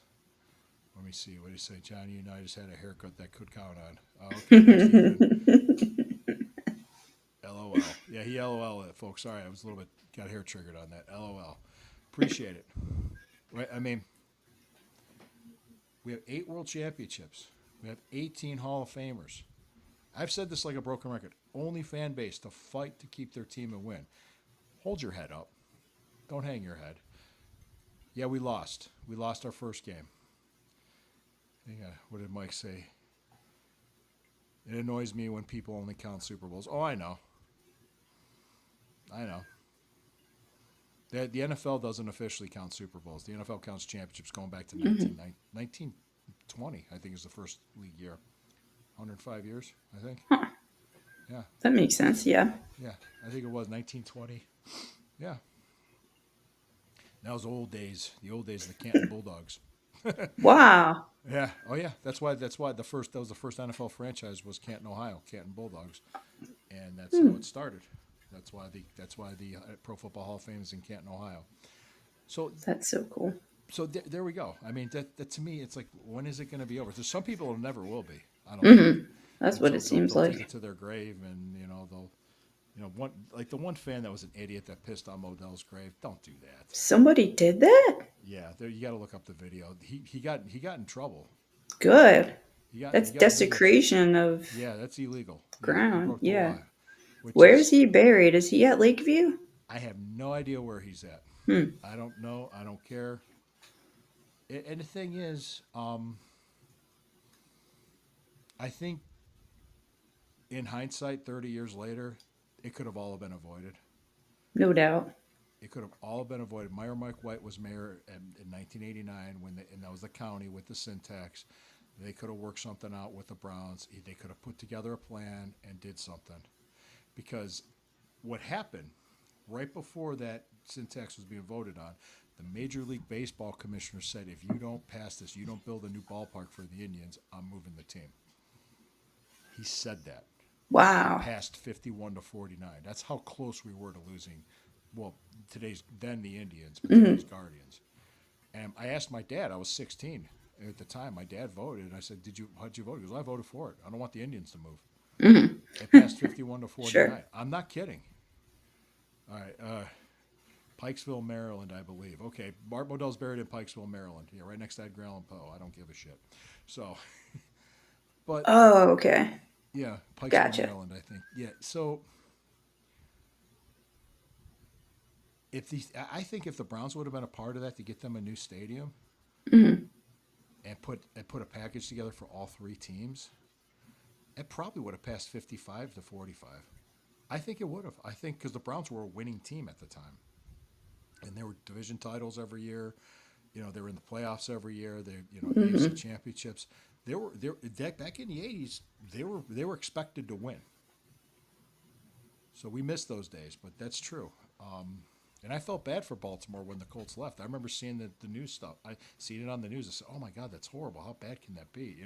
S2: Let me see. What do you say? Johnny Unitas had a haircut that could count on. Oh, okay. LOL. Yeah, he LOL it, folks. Sorry, I was a little bit got hair triggered on that. LOL. Appreciate it. Right? I mean, we have 8 world championships. We have 18 Hall of Famers. I've said this like a broken record. Only fan base to fight to keep their team and win. Hold your head up. Don't hang your head. Yeah, we lost. We lost our first game. What did Mike say? It annoys me when people only count Super Bowls. Oh, I know. The NFL doesn't officially count Super Bowls. The NFL counts championships going back to 1920, I think, is the first league year. 105 years, I think.
S3: Huh.
S2: Yeah.
S3: That makes sense, yeah.
S2: Yeah, I think it was 1920. Yeah. That was the old days of the Canton Bulldogs.
S3: Wow.
S2: Yeah. Oh, yeah. That's why that was the first NFL franchise was Canton, Ohio, Canton Bulldogs, and that's how it started. That's why the Pro Football Hall of Fame is in Canton, Ohio. So
S3: That's so cool.
S2: So there we go. I mean, that to me, it's like, when is it going to be over? There's some people it never will be. I don't know.
S3: That's what it seems
S2: they'll
S3: like.
S2: take it to their grave, and they'll, the one fan that was an idiot that pissed on Modell's grave. Don't do that.
S3: Somebody did that?
S2: Yeah, you got to look up the video. He got in trouble.
S3: Good.
S2: He
S3: That's
S2: got legal.
S3: desecration of
S2: Yeah, that's illegal. He
S3: ground.
S2: broke the
S3: Yeah.
S2: law, which
S3: Where is
S2: is
S3: he buried? Is he at Lakeview?
S2: I have no idea where he's at.
S3: Hmm.
S2: I don't know. I don't care. And the thing is, I think in hindsight, 30 years later, it could have all been avoided.
S3: No doubt.
S2: It could have all been avoided. Mayor Mike White was mayor in 1989 and that was the county with the syntax. They could have worked something out with the Browns. They could have put together a plan and did something. Because what happened right before that syntax was being voted on, the Major League Baseball commissioner said, if you don't pass this, you don't build a new ballpark for the Indians, I'm moving the team. He said that.
S3: Wow.
S2: Passed 51-49. That's how close we were to losing. Well, then the Indians, but today's Guardians. And I asked my dad. I was 16 at the time. My dad voted. And I said, how'd you vote? He goes, I voted for it. I don't want the Indians to move. It passed 51-49.
S3: Sure.
S2: I'm not kidding. All right. Pikesville, Maryland, I believe. Okay, Bart Modell's buried in Pikesville, Maryland. Yeah, right next to Edgar Allan Poe. I don't give a shit. So, but
S3: Oh, okay.
S2: yeah, Pikesville,
S3: Gotcha.
S2: Maryland, I think. Yeah, so I think if the Browns would have been a part of that to get them a new stadium and put a package together for all three teams, it probably would have passed 55-45. I think it would have. I think because the Browns were a winning team at the time, and there were division titles every year. They were in the playoffs every year. AFC championships. Back in the '80s. They were expected to win. So we missed those days, but that's true. And I felt bad for Baltimore when the Colts left. I remember seeing the news stuff. I seen it on the news. I said, "Oh my God, that's horrible. How bad can that be?"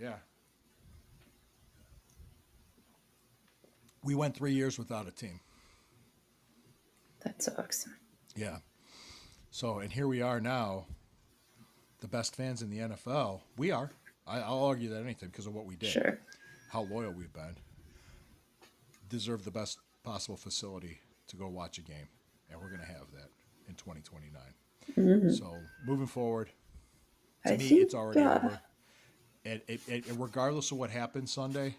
S2: Yeah. We went 3 years without a team.
S3: That sucks.
S2: Yeah. So, and here we are now, the best fans in the NFL. We are. I'll argue that anything because of what we did.
S3: Sure.
S2: How loyal we've been. Deserve the best possible facility to go watch a game. And we're going to have that in 2029. So, moving forward, to me, it's already over. And regardless of what happens Sunday,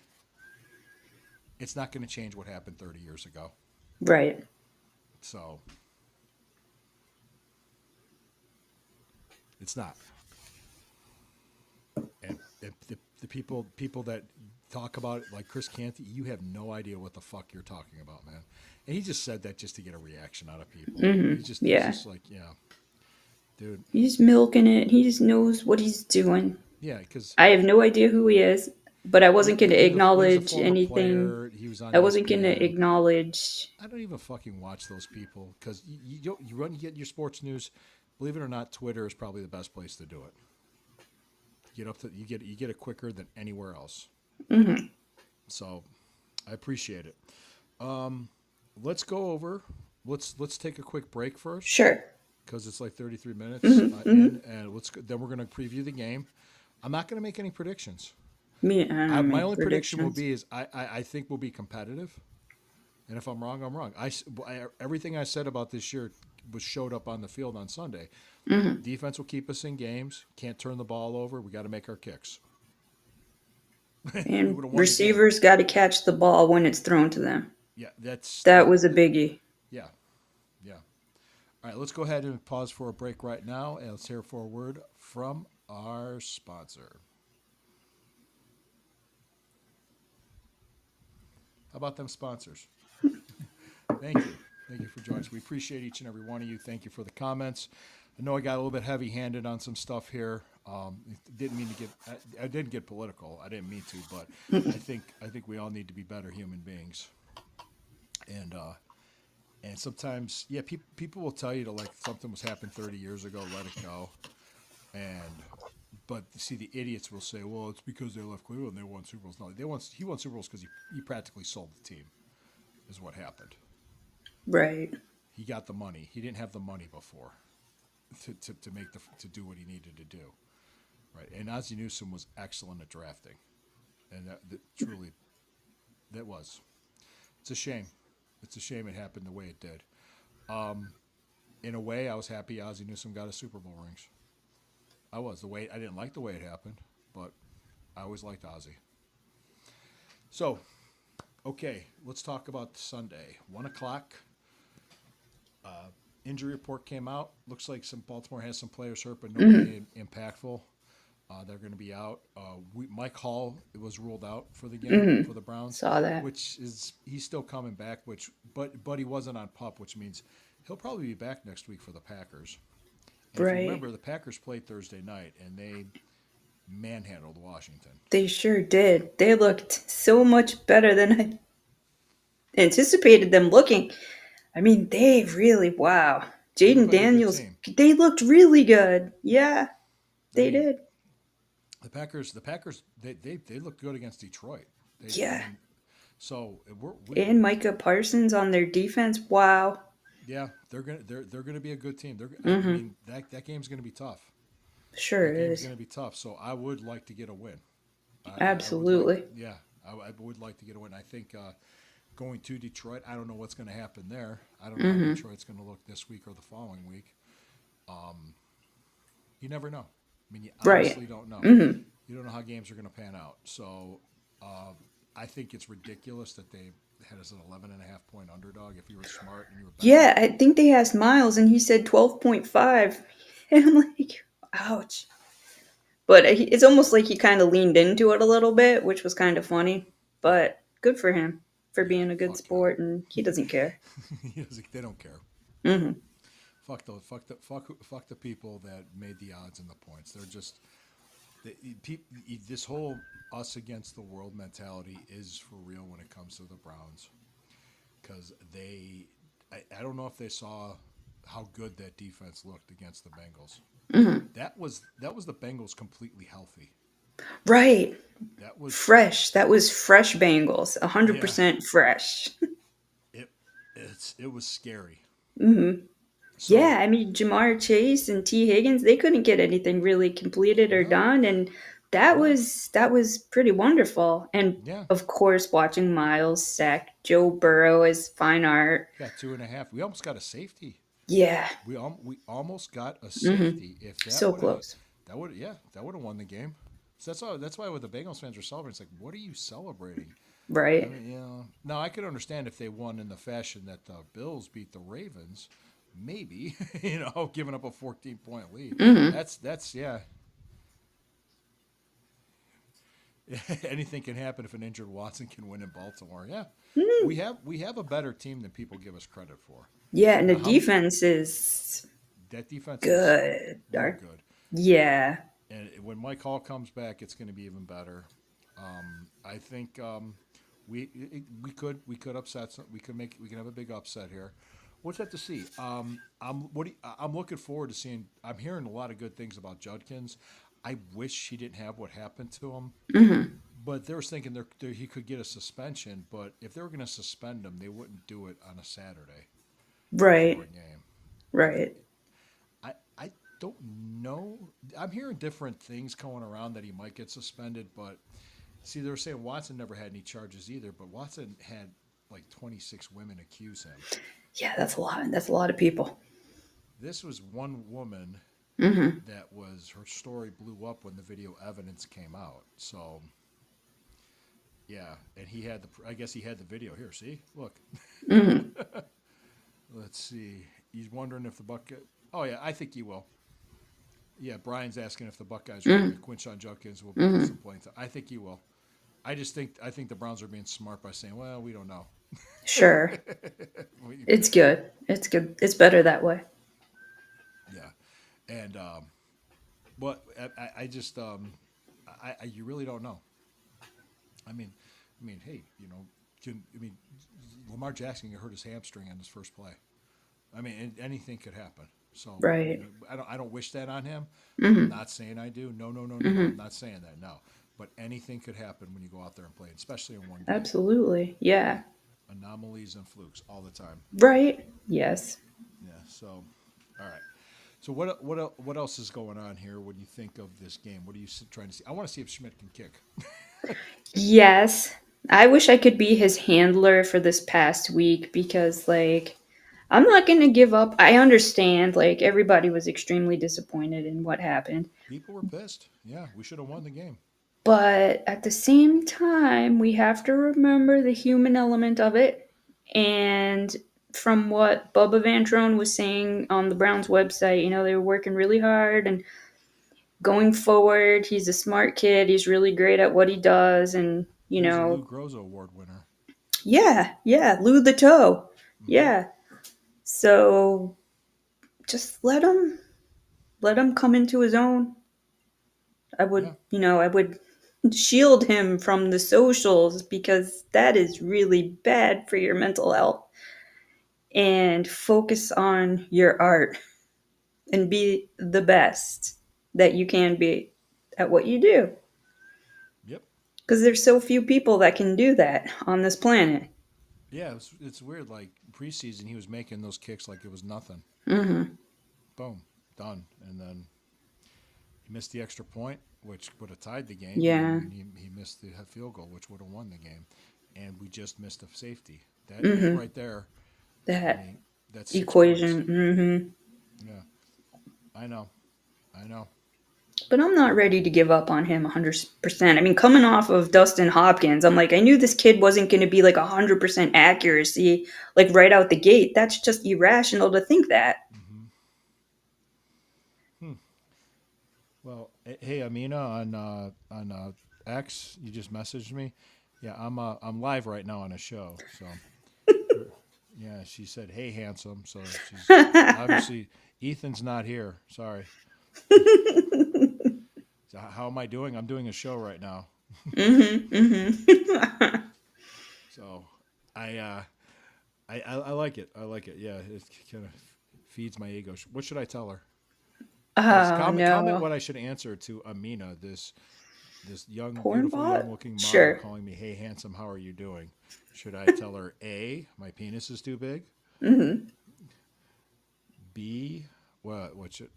S2: it's not going to change what happened 30 years ago.
S3: Right.
S2: So, it's not. And the people that talk about it, like Chris Canty, you have no idea what the fuck you're talking about, man. And he just said that just to get a reaction out of people. He's just like, dude.
S3: He's milking it. He just knows what he's doing.
S2: Yeah, because
S3: I have no idea who he is, but I wasn't going to acknowledge anything.
S2: Player. He was on
S3: I wasn't going
S2: ESPN.
S3: to acknowledge.
S2: I don't even fucking watch those people because you get your sports news. Believe it or not, Twitter is probably the best place to do it. You get it quicker than anywhere else. So, I appreciate it. Let's go over. Let's take a quick break first.
S3: Sure.
S2: Because it's like 33 minutes, and then we're going to preview the game. I'm not going to make any predictions. My only prediction will be is I think we'll be competitive, and if I'm wrong, I'm wrong. Everything I said about this year showed up on the field on Sunday. Defense will keep us in games. Can't turn the ball over. We got to make our kicks.
S3: And receivers got to catch the ball when it's thrown to them.
S2: Yeah,
S3: that was a biggie.
S2: Yeah. All right, let's go ahead and pause for a break right now, and let's hear for a word from our sponsor. How about them sponsors? Thank you for joining us. We appreciate each and every one of you. Thank you for the comments. I know I got a little bit heavy-handed on some stuff here. I didn't get political. I didn't mean to, but I think we all need to be better human beings. And sometimes, people will tell you to like something was happened 30 years ago, let it go. But see, the idiots will say, well, it's because they left Cleveland and they won Super Bowls. No, he won Super Bowls because he practically sold the team, is what happened.
S3: Right.
S2: He got the money. He didn't have the money before to do what he needed to do. Right. And Ozzie Newsome was excellent at drafting. And truly, that was. It's a shame. It's a shame it happened the way it did. In a way, I was happy Ozzie Newsome got his Super Bowl rings. I was the way I didn't like the way it happened, but I always liked Ozzy. So, okay, let's talk about Sunday. 1 o'clock. Injury report came out. Looks like some Baltimore has some players hurt, but nobody impactful. They're going to be out. Mike Hall was ruled out for the game for the Browns,
S3: Saw that.
S2: which is he's still coming back. But he wasn't on PUP, which means he'll probably be back next week for the Packers. And if you
S3: Right.
S2: remember, the Packers played Thursday night and they manhandled Washington.
S3: They sure did. They looked so much better than I anticipated them looking. I mean, they really, wow.
S2: They look
S3: Jaden
S2: like a good
S3: Daniels,
S2: team.
S3: they looked really good. Yeah,
S2: I
S3: they
S2: mean,
S3: did.
S2: the Packers, they looked good against Detroit.
S3: Yeah.
S2: So
S3: And Micah Parsons on their defense. Wow.
S2: yeah, they're gonna be a good team. I mean that game's gonna be tough.
S3: Sure
S2: That game's
S3: is.
S2: gonna be tough. So I would like to get a win. I would like,
S3: Absolutely.
S2: yeah, I would like to get a win. I think going to Detroit, I don't know what's going to happen there. I don't know how Detroit's going to look this week or the following week. You never know. I mean, you
S3: Right.
S2: honestly don't know. You don't know how games are going to pan out. So I think it's ridiculous that they had us an 11.5 point underdog. If you were smart and you were betting,
S3: Yeah, I think they asked Miles and he said 12.5. And I'm like, ouch. But it's almost like he kind of leaned into it a little bit, which was kind of funny. But good for him for being a good
S2: fuck
S3: sport, and he doesn't care.
S2: they don't care.
S3: Hmm.
S2: Fuck the people that made the odds and the points. They're just this whole us against the world mentality is for real when it comes to the Browns, because I don't know if they saw how good that defense looked against the Bengals. That was the Bengals completely healthy.
S3: Right.
S2: That was
S3: Fresh. That was fresh Bengals.
S2: yeah.
S3: 100% fresh.
S2: It was scary. So
S3: Yeah, I mean, Jamar Chase and T. Higgins, they couldn't get anything really completed or
S2: no,
S3: done, and that
S2: no,
S3: was pretty wonderful. And
S2: yeah,
S3: of course, watching Miles sack Joe Burrow is fine art.
S2: got 2.5. We almost got a safety.
S3: Yeah,
S2: We almost got a safety. If that
S3: so
S2: would have
S3: close.
S2: that would have won the game. So that's why with the Bengals fans are celebrating. It's like, what are you celebrating? I
S3: Right.
S2: mean, now I could understand if they won in the fashion that the Bills beat the Ravens, maybe, giving up a 14-point lead. That's yeah. Anything can happen if an injured Watson can win in Baltimore. Yeah, we have a better team than people give us credit for.
S3: Yeah, and the
S2: How
S3: defense is
S2: that defense is
S3: good.
S2: real good.
S3: Yeah.
S2: And when Mike Hall comes back, it's going to be even better. I think we could upset some. We can have a big upset here. What's that to see? I'm looking forward to seeing. I'm hearing a lot of good things about Judkins. I wish he didn't have what happened to him. But they were thinking he could get a suspension. But if they were going to suspend him, they wouldn't do it on a Saturday
S3: Right.
S2: before a game.
S3: Right.
S2: I don't know. I'm hearing different things going around that he might get suspended, but see, they were saying Watson never had any charges either, but Watson had like 26 women accuse him.
S3: Yeah, that's a lot. That's a lot of people.
S2: This was one woman that her story blew up when the video evidence came out. So, yeah, and I guess he had the video here. See, look. Let's see. He's wondering if the Buckeyes. Oh yeah, I think he will. Yeah, Brian's asking if the Buckeyes are going to Quinshon Judkins will be some playing time. I think he will. I think the Browns are being smart by saying, well, we don't know.
S3: Sure. It's good. It's good. It's better that way.
S2: Yeah, and but I just you really don't know. I mean, hey, Lamar Jackson hurt his hamstring on his first play. I mean, anything could happen. So
S3: Right.
S2: I don't wish that on him. I'm not saying I do. No. I'm not saying that. No, but anything could happen when you go out there and play, especially in one game.
S3: Absolutely. Yeah.
S2: Anomalies and flukes all the time.
S3: Right. Yes.
S2: Yeah. So, all right. So what else is going on here when you think of this game? What are you trying to see? I want to see if Schmidt can kick.
S3: Yes. I wish I could be his handler for this past week because, like, I'm not going to give up. I understand, like, everybody was extremely disappointed in what happened.
S2: People were pissed. Yeah, we should have won the game.
S3: But at the same time, we have to remember the human element of it. And from what Bubba Van Trone was saying on the Browns website, they were working really hard and going forward. He's a smart kid. He's really great at what he does. And,
S2: He was a Lou Groza Award winner.
S3: yeah, Lou the Toe.
S2: Mm-hmm.
S3: Yeah. So just let him come into his own. I would, I would shield him from the socials because that is really bad for your mental health. And focus on your art and be the best that you can be at what you do.
S2: Yep.
S3: Because there's so few people that can do that on this planet.
S2: Yeah, it's weird. Like preseason, he was making those kicks like it was nothing.
S3: Mm-hmm.
S2: Boom, done. And then he missed the extra point, which would have tied the game.
S3: Yeah.
S2: And he missed the field goal, which would have won the game. And we just missed a safety. That right there. That's
S3: equation. Mm-hmm.
S2: Yeah. I know.
S3: But I'm not ready to give up on him 100%. I mean, coming off of Dustin Hopkins, I'm like, I knew this kid wasn't going to be like 100% accuracy, like right out the gate. That's just irrational to think that.
S2: Mm-hmm. Well, hey, Amina on X, you just messaged me. Yeah, I'm live right now on a show, so. Yeah, she said, "Hey, handsome." So she's obviously Ethan's not here. Sorry. So how am I doing? I'm doing a show right now. So I like it. I like it. Yeah, it kind of feeds my ego. What should I tell her? Comment what I should answer to Amina, this young, beautiful, young-looking model calling me, "Hey, handsome, how are you doing?" Should I tell her A, my penis is too big?
S3: Mm-hmm.
S2: B, what should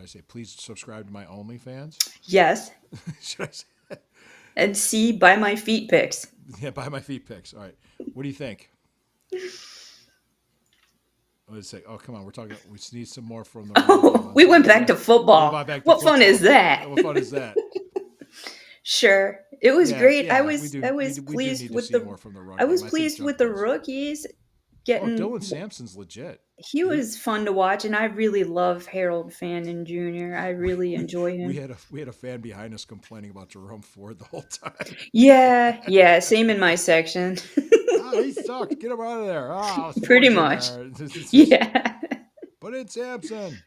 S2: I say? Please subscribe to my OnlyFans.
S3: Yes.
S2: Should I say that?
S3: And C, buy my feet pics.
S2: Yeah, buy my feet pics. All right. What do you think? Let's say, oh, come on, we're talking. We need some more from the.
S3: Oh, we went back to football. What fun is that?
S2: What fun is that?
S3: Sure, it was great.
S2: Yeah,
S3: I was pleased with the rookies getting.
S2: Dylan Sampson's legit.
S3: He was fun to watch, and I really love Harold Fannin Jr. I really enjoy him.
S2: We had a fan behind us complaining about Jerome Ford the whole time.
S3: Yeah, same in my section.
S2: He sucks. Get him out of there.
S3: Pretty much. Yeah.
S2: But it's Sampson.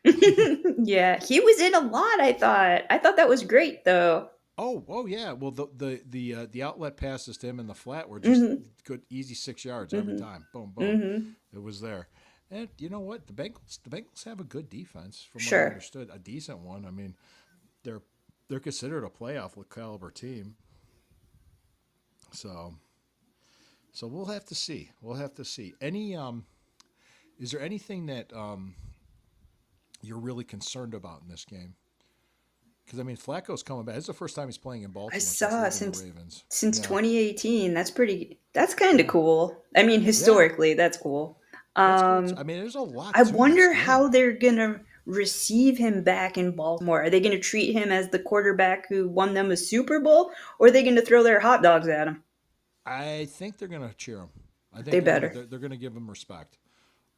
S3: Yeah, he was in a lot. I thought that was great though.
S2: Oh yeah. Well, the outlet passes to him in the flat were just good, easy 6 yards every time. Boom, boom. It was there. And you know what? The Bengals have a good defense, from what I understood, a decent one. I mean, they're considered a playoff caliber team. So we'll have to see. Any is there anything that you're really concerned about in this game? Because, I mean, Flacco's coming back. This is the first time he's playing in Baltimore.
S3: I saw since
S2: Ravens.
S3: Since 2018. That's kind of cool. I mean, historically, that's cool.
S2: I mean, there's a lot.
S3: I wonder how they're going to receive him back in Baltimore. Are they going to treat him as the quarterback who won them a Super Bowl, or are they going to throw their hot dogs at him?
S2: I think they're going to cheer him. I think
S3: they better.
S2: They're going to give him respect.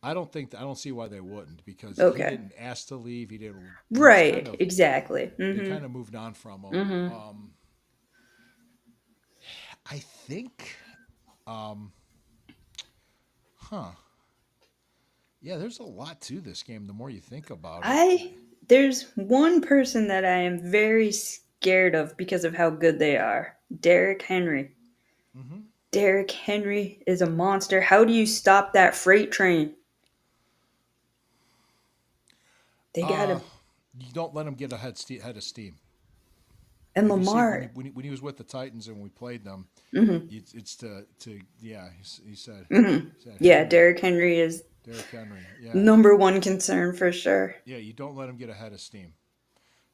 S2: I don't see why they wouldn't, because he didn't ask to leave. He didn't.
S3: Right. Exactly.
S2: They kind of moved on from him. I think. Yeah, there's a lot to this game. The more you think about it,
S3: there's one person that I am very scared of because of how good they are. Derrick Henry. Mm-hmm. Derrick Henry is a monster. How do you stop that freight train? They got him.
S2: You don't let him get a head of steam.
S3: And Lamar,
S2: when he was with the Titans and we played them, it's he said.
S3: Derrick Henry is number one concern for sure.
S2: Yeah, you don't let him get a head of steam.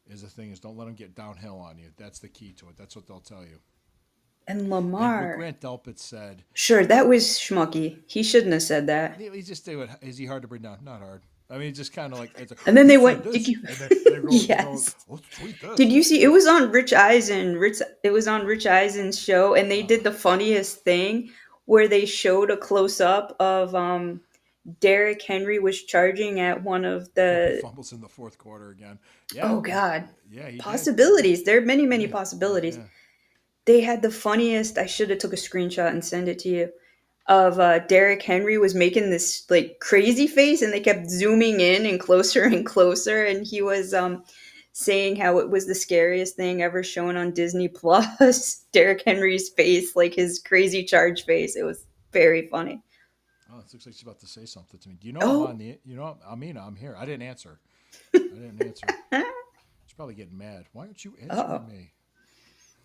S2: Is the thing is, don't let him get downhill on you. That's the key to it. That's what they'll tell you.
S3: And
S2: And what
S3: Lamar.
S2: Grant Delpit said,
S3: Sure, that was schmucky. He shouldn't have said that.
S2: he just did what, is he hard to bring down? Not hard. I mean, just kind of like, it's like,
S3: And then
S2: he
S3: they
S2: said
S3: went, did
S2: this.
S3: you?
S2: And then they're going,
S3: Yes.
S2: let's tweet this.
S3: Did you
S2: Let's
S3: see?
S2: do
S3: It
S2: this.
S3: was on Rich Eisen. It was on Rich Eisen's show, and they did
S2: Uh,
S3: the funniest thing where they showed a close up of Derrick Henry was charging at one of
S2: oh, he
S3: the.
S2: fumbles in the fourth quarter again. Yeah.
S3: Oh God,
S2: Yeah, he did.
S3: possibilities. There are many, many
S2: Yeah. Yeah.
S3: possibilities.
S2: Yeah.
S3: They had the funniest. I should have took a screenshot and send it to you. Of Derrick Henry was making this like crazy face, and they kept zooming in and closer, and he was saying how it was the scariest thing ever shown on Disney Plus. Derrick Henry's face, like his crazy charge face, it was very funny.
S2: Oh, it looks like she's about to say something to me. Do you know I'm on
S3: Oh,
S2: the, Amina, I'm here. I didn't answer. I didn't answer. She's probably getting mad. Why aren't you
S3: uh-oh.
S2: answering me?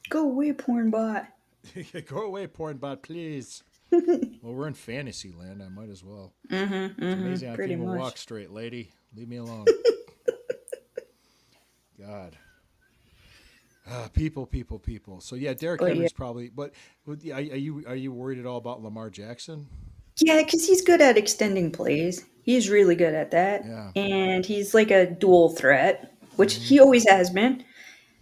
S3: Go away, porn bot.
S2: Go away, porn bot, please. Well, we're in fantasy land. I might as well. It's amazing I can
S3: Pretty
S2: even
S3: much.
S2: walk straight, lady. Leave me alone. God. People, people, people. So yeah, Derrick
S3: But yeah,
S2: Henry's probably. But are you worried at all about Lamar Jackson?
S3: yeah, because he's good at extending plays. He's really good at that,
S2: Yeah.
S3: and he's like a dual threat, which
S2: Mm-hmm.
S3: he always has been.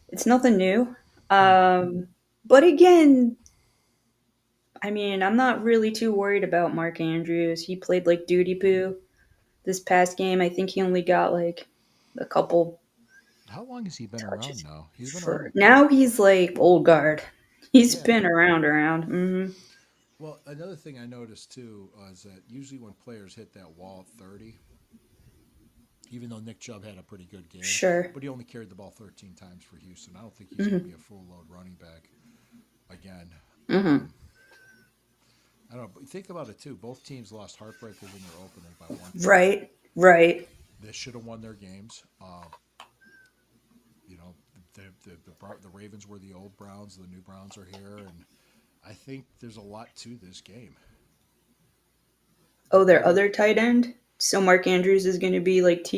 S3: It's nothing new.
S2: Hmm.
S3: But again, I mean, I'm not really too worried about Mark Andrews. He played like duty poo this past game. I think he only got like a couple
S2: How long has he been around
S3: touches.
S2: now? He's been
S3: For
S2: around.
S3: now, he's like old guard. He's
S2: Yeah.
S3: been around.
S2: Well, another thing I noticed too is that usually when players hit that wall at 30, even though Nick Chubb had a pretty good game,
S3: Sure.
S2: but he only carried the ball 13 times for Houston. I don't think he's going to be a full load running back again. I don't know, but think about it too. Both teams lost heartbreakers in their opener by 1 point.
S3: Right. Right.
S2: They should have won their games. You know, the Ravens were the old Browns. The new Browns are here, and I think there's a lot to this game.
S3: Oh, their other tight end. So Mark Andrews is going to be like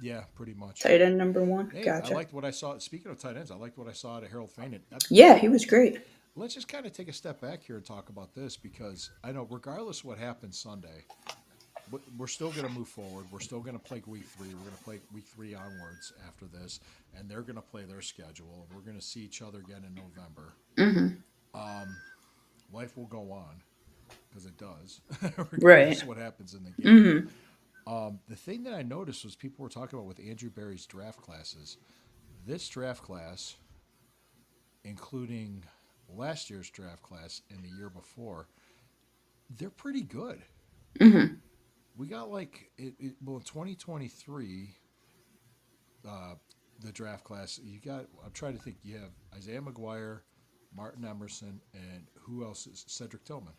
S2: Yeah, pretty much.
S3: tight end number one.
S2: Hey, I
S3: Gotcha.
S2: liked what I saw. Speaking of tight ends, I liked what I saw at Harold Fane.
S3: Yeah, he was great.
S2: Let's just kind of take a step back here and talk about this because I know, regardless of what happens Sunday, we're still going to move forward. We're still going to play week 3. We're going to play week 3 onwards after this, and they're going to play their schedule. And we're going to see each other again in November. Life will go on because it does, regardless
S3: Right.
S2: of what happens in the game. The thing that I noticed was people were talking about with Andrew Berry's draft classes. This draft class, including last year's draft class and the year before, they're pretty good. We got like in 2023, the draft class. You got. I'm trying to think. You have Isaiah McGuire, Martin Emerson, and who else is Cedric Tillman?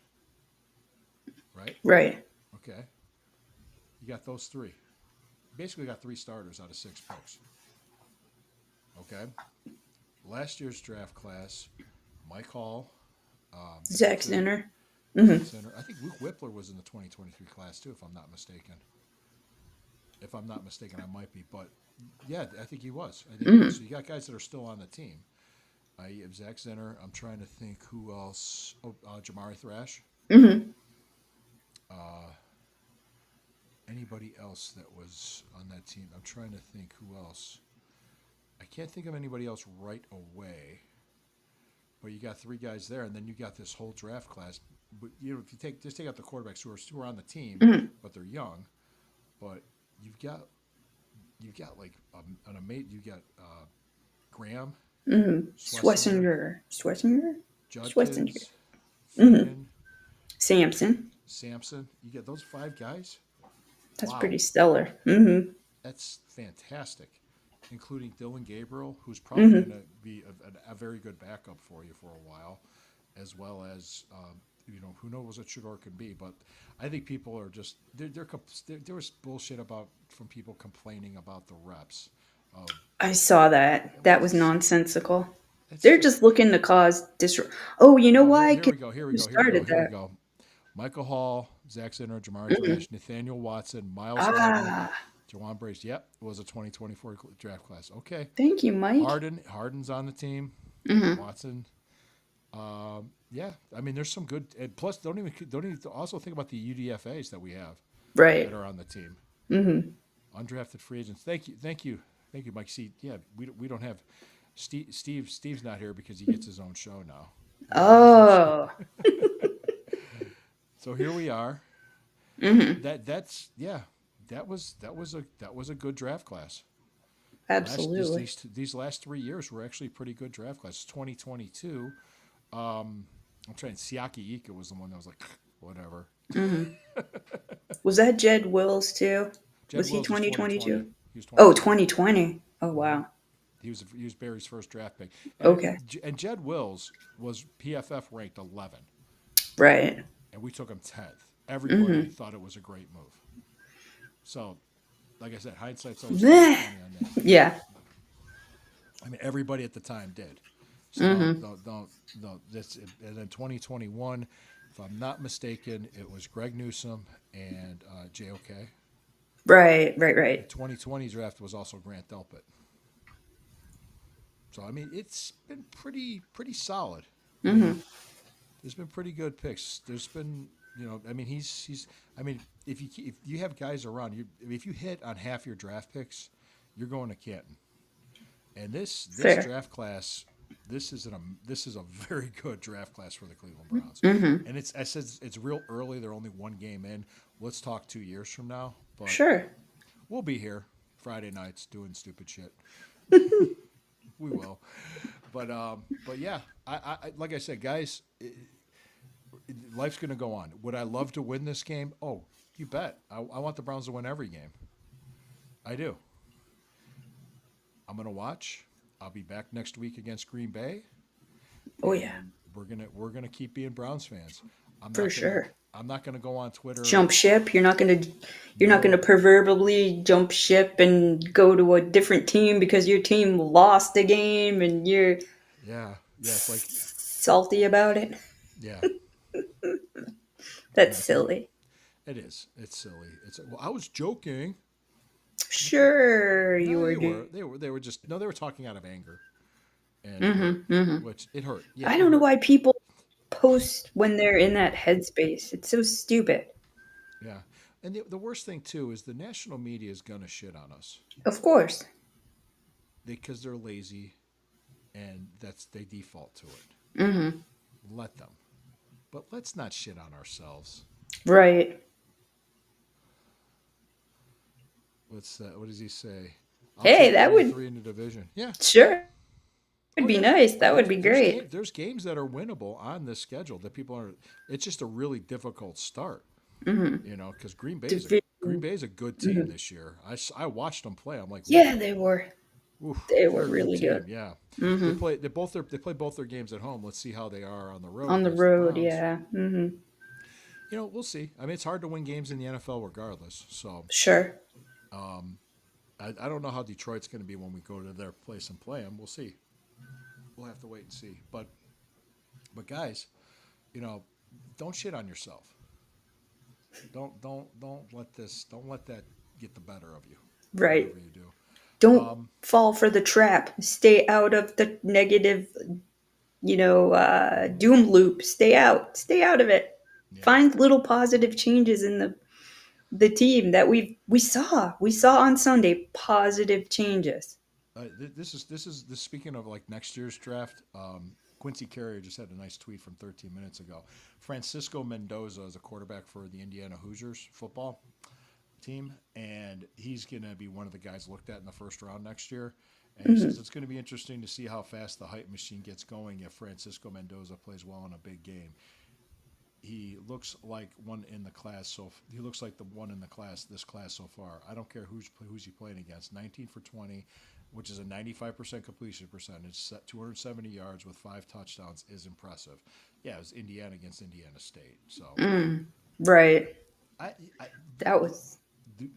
S2: Right.
S3: Right.
S2: Okay. You got those 3. Basically, got 3 starters out of 6 picks. Okay. Last year's draft class, Mike Hall,
S3: Zach Zinner.
S2: center. I think Luke Whippler was in the 2023 class too, if I'm not mistaken. If I'm not mistaken, I might be, but yeah, I think he was. I think he was. So you got guys that are still on the team. You have Zach Zinner. I'm trying to think who else. Oh, Jamari Thrash. Anybody else that was on that team? I'm trying to think who else. I can't think of anybody else right away. But you got 3 guys there, and then you got this whole draft class. But you know, if you take out the quarterbacks who are on the team, but they're young, but you've got like an amazing. You got Graham,
S3: Swessinger.
S2: Judkins, Finn,
S3: Sampson.
S2: You get those 5 guys.
S3: That's
S2: Wow.
S3: pretty stellar.
S2: That's fantastic, including Dylan Gabriel, who's probably going to be a very good backup for you for a while, as well as who knows what Shador can be. But I think people are just there was bullshit from people complaining about the reps.
S3: I saw that. That was nonsensical.
S2: It's
S3: They're just looking to cause Oh, you know why?
S2: Here we go. Here we
S3: Who
S2: go.
S3: started
S2: Here we
S3: that?
S2: go. Michael Hall, Zach Zinner, Jamari Thrash, Nathaniel Watson, Miles Harden, Jawan Brace. Yep, it was a 2024 draft class. Okay.
S3: Thank you, Mike.
S2: Harden's on the team. Watson. Yeah, I mean, there's some good. And plus, don't even also think about the UDFA's that we have that
S3: Right.
S2: are on the team,
S3: Mm-hmm.
S2: undrafted free agents. Thank you, Mike. See, yeah, we don't have Steve's not here because he gets his own show now. He doesn't have his own show.
S3: Oh.
S2: So here we are.
S3: Mm-hmm.
S2: That's yeah. That was a good draft class. Last this,
S3: Absolutely.
S2: these last 3 years were actually pretty good draft classes. 2022. I'm trying. Siaki Ika was the one that was like whatever.
S3: Mm-hmm. Was that Jed Wills too?
S2: Jed
S3: Was he
S2: Wills was 2020.
S3: 2022?
S2: He was
S3: Oh,
S2: 2020.
S3: 2020. Oh,
S2: Mm-hmm.
S3: wow.
S2: He was Barry's first draft pick,
S3: Okay.
S2: and Jed Wills was PFF ranked 11,
S3: Right.
S2: and we took him 10th. Everybody
S3: Mm-hmm.
S2: thought it was a great move. So, like I said, hindsight's always
S3: Meh.
S2: 2020 on that.
S3: Yeah.
S2: I mean, everybody at the time did. So
S3: Mm-hmm.
S2: don't. This and then 2021, if I'm not mistaken, it was Greg Newsome and JOK.
S3: Right. Right.
S2: The
S3: Right.
S2: 2020 draft was also Grant Delpit. So I mean, it's been pretty solid. I mean,
S3: Mm-hmm.
S2: there's been pretty good picks. There's been I mean, he's. I mean, if you have guys around you, if you hit on half your draft picks, you're going to Canton. And this
S3: Fair.
S2: draft class, this is a very good draft class for the Cleveland Browns.
S3: Mm-hmm.
S2: And I said it's real early. They're only one game in. Let's talk 2 years from now. But
S3: Sure.
S2: we'll be here Friday nights doing stupid shit. We will. But yeah, like I said, guys, life's going to go on. Would I love to win this game? Oh, you bet. I want the Browns to win every game. I do. I'm going to watch. I'll be back next week against Green Bay,
S3: Oh, yeah.
S2: and we're gonna keep being Browns fans. I'm
S3: For
S2: not gonna
S3: sure.
S2: I'm not gonna go on Twitter.
S3: Jump ship. You're not gonna
S2: No.
S3: proverbially jump ship and go to a different team because your team lost a game and you're
S2: Yeah, yeah. It's like
S3: salty about it.
S2: yeah,
S3: That's
S2: yeah. It's like
S3: silly.
S2: it is. It's silly. Well, I was joking. Okay.
S3: Sure, you
S2: No,
S3: were
S2: they
S3: doing.
S2: were. They were just no. They were talking out of anger, and it hurt.
S3: Mm-hmm, mm-hmm.
S2: Which it hurt. Yeah,
S3: I
S2: it
S3: don't know
S2: hurt.
S3: why people post when they're in that headspace. It's so stupid.
S2: Yeah. And the worst thing too is the national media is gonna shit on us
S3: Of course.
S2: because they're lazy, and they default to it.
S3: Mm-hmm.
S2: Let them. But let's not shit on ourselves.
S3: Right.
S2: What does he say? I'll
S3: Hey,
S2: take
S3: that
S2: three and
S3: would
S2: three in the division. Yeah.
S3: sure. Would
S2: Oh
S3: be
S2: yeah.
S3: nice. That would
S2: There's
S3: be
S2: there's
S3: great.
S2: game there's games that are winnable on this schedule that people are. It's just a really difficult start.
S3: Mm-hmm.
S2: Because Green
S3: Division.
S2: Bay is a good team
S3: Hmm.
S2: this year. I watched them play. I'm like,
S3: Yeah, they were.
S2: oof,
S3: They were
S2: they're a good
S3: really good.
S2: team. Yeah.
S3: Mm-hmm.
S2: They play both their games at home. Let's see how they are on the road
S3: On the
S2: against the
S3: road,
S2: Browns.
S3: yeah. Mm-hmm.
S2: We'll see. I mean, it's hard to win games in the NFL regardless. So
S3: Sure.
S2: um, I don't know how Detroit's going to be when we go to their place and play them. We'll see. We'll have to wait and see. But guys, you know, don't shit on yourself. Don't let that get the better of you.
S3: Right.
S2: Whatever you do.
S3: Don't
S2: Um,
S3: fall for the trap. Stay out of the negative, doom loop. Stay out. Stay out of it.
S2: yeah.
S3: Find little positive changes in the team that we saw. We saw on Sunday positive changes.
S2: This. Speaking of like next year's draft, Quincy Carrier just had a nice tweet from 13 minutes ago. Francisco Mendoza is a quarterback for the Indiana Hoosiers football team, and he's going to be one of the guys looked at in the first round next year. And he says
S3: Hmm.
S2: it's going to be interesting to see how fast the hype machine gets going if Francisco Mendoza plays well in a big game. He looks like one in the class, so he looks like the one in the class this class so far. I don't care who's he playing against. 19 for 20, which is a 95% completion percentage. 270 yards with 5 touchdowns is impressive. Yeah, it was Indiana against Indiana State. So
S3: Right.
S2: I
S3: That was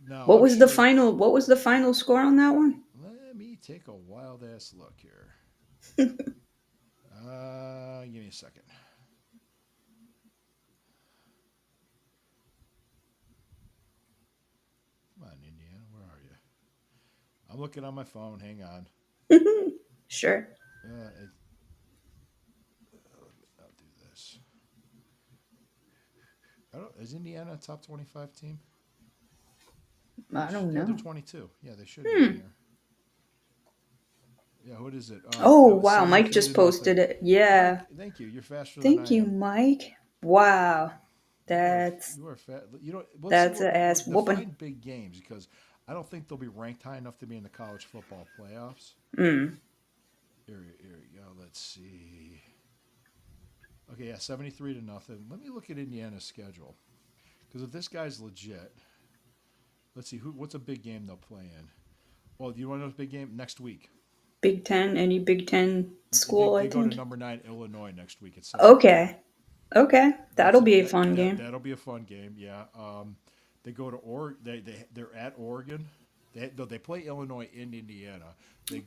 S2: now
S3: what
S2: I'm
S3: was the
S2: sure.
S3: final what was the final score on that one?
S2: Let me take a wild ass look here. Give me a second. Come on, Indiana, where are you? I'm looking on my phone. Hang on.
S3: Sure.
S2: Uh, Is Indiana a top 25 team?
S3: I don't
S2: Yeah, they're
S3: know.
S2: 22. Yeah, they should be in here. Yeah, what is it?
S3: Oh,
S2: That was
S3: wow. Mike
S2: 73
S3: just
S2: to nothing.
S3: posted it. Yeah.
S2: Mike, thank you. You're faster than
S3: Thank
S2: I
S3: you,
S2: am.
S3: Mike. Wow. That's
S2: You are fat. You know, let's see
S3: that's an ass
S2: what
S3: whooping.
S2: define big games because I don't think they'll be ranked high enough to be in the college football playoffs.
S3: Mm.
S2: Here we go. Let's see. Okay, yeah, 73 to nothing. Let me look at Indiana's schedule because if this guy's legit, let's see what's a big game they'll play in. Well, do you want to know a big game next week?
S3: Big Ten, any Big Ten school,
S2: They
S3: I
S2: go to
S3: think.
S2: number 9 Illinois next week at 7 p.m.
S3: Okay. Okay.
S2: That's
S3: That'll be a fun game.
S2: that'll be a fun game. Yeah. They go to they're at Oregon. They play Illinois in Indiana.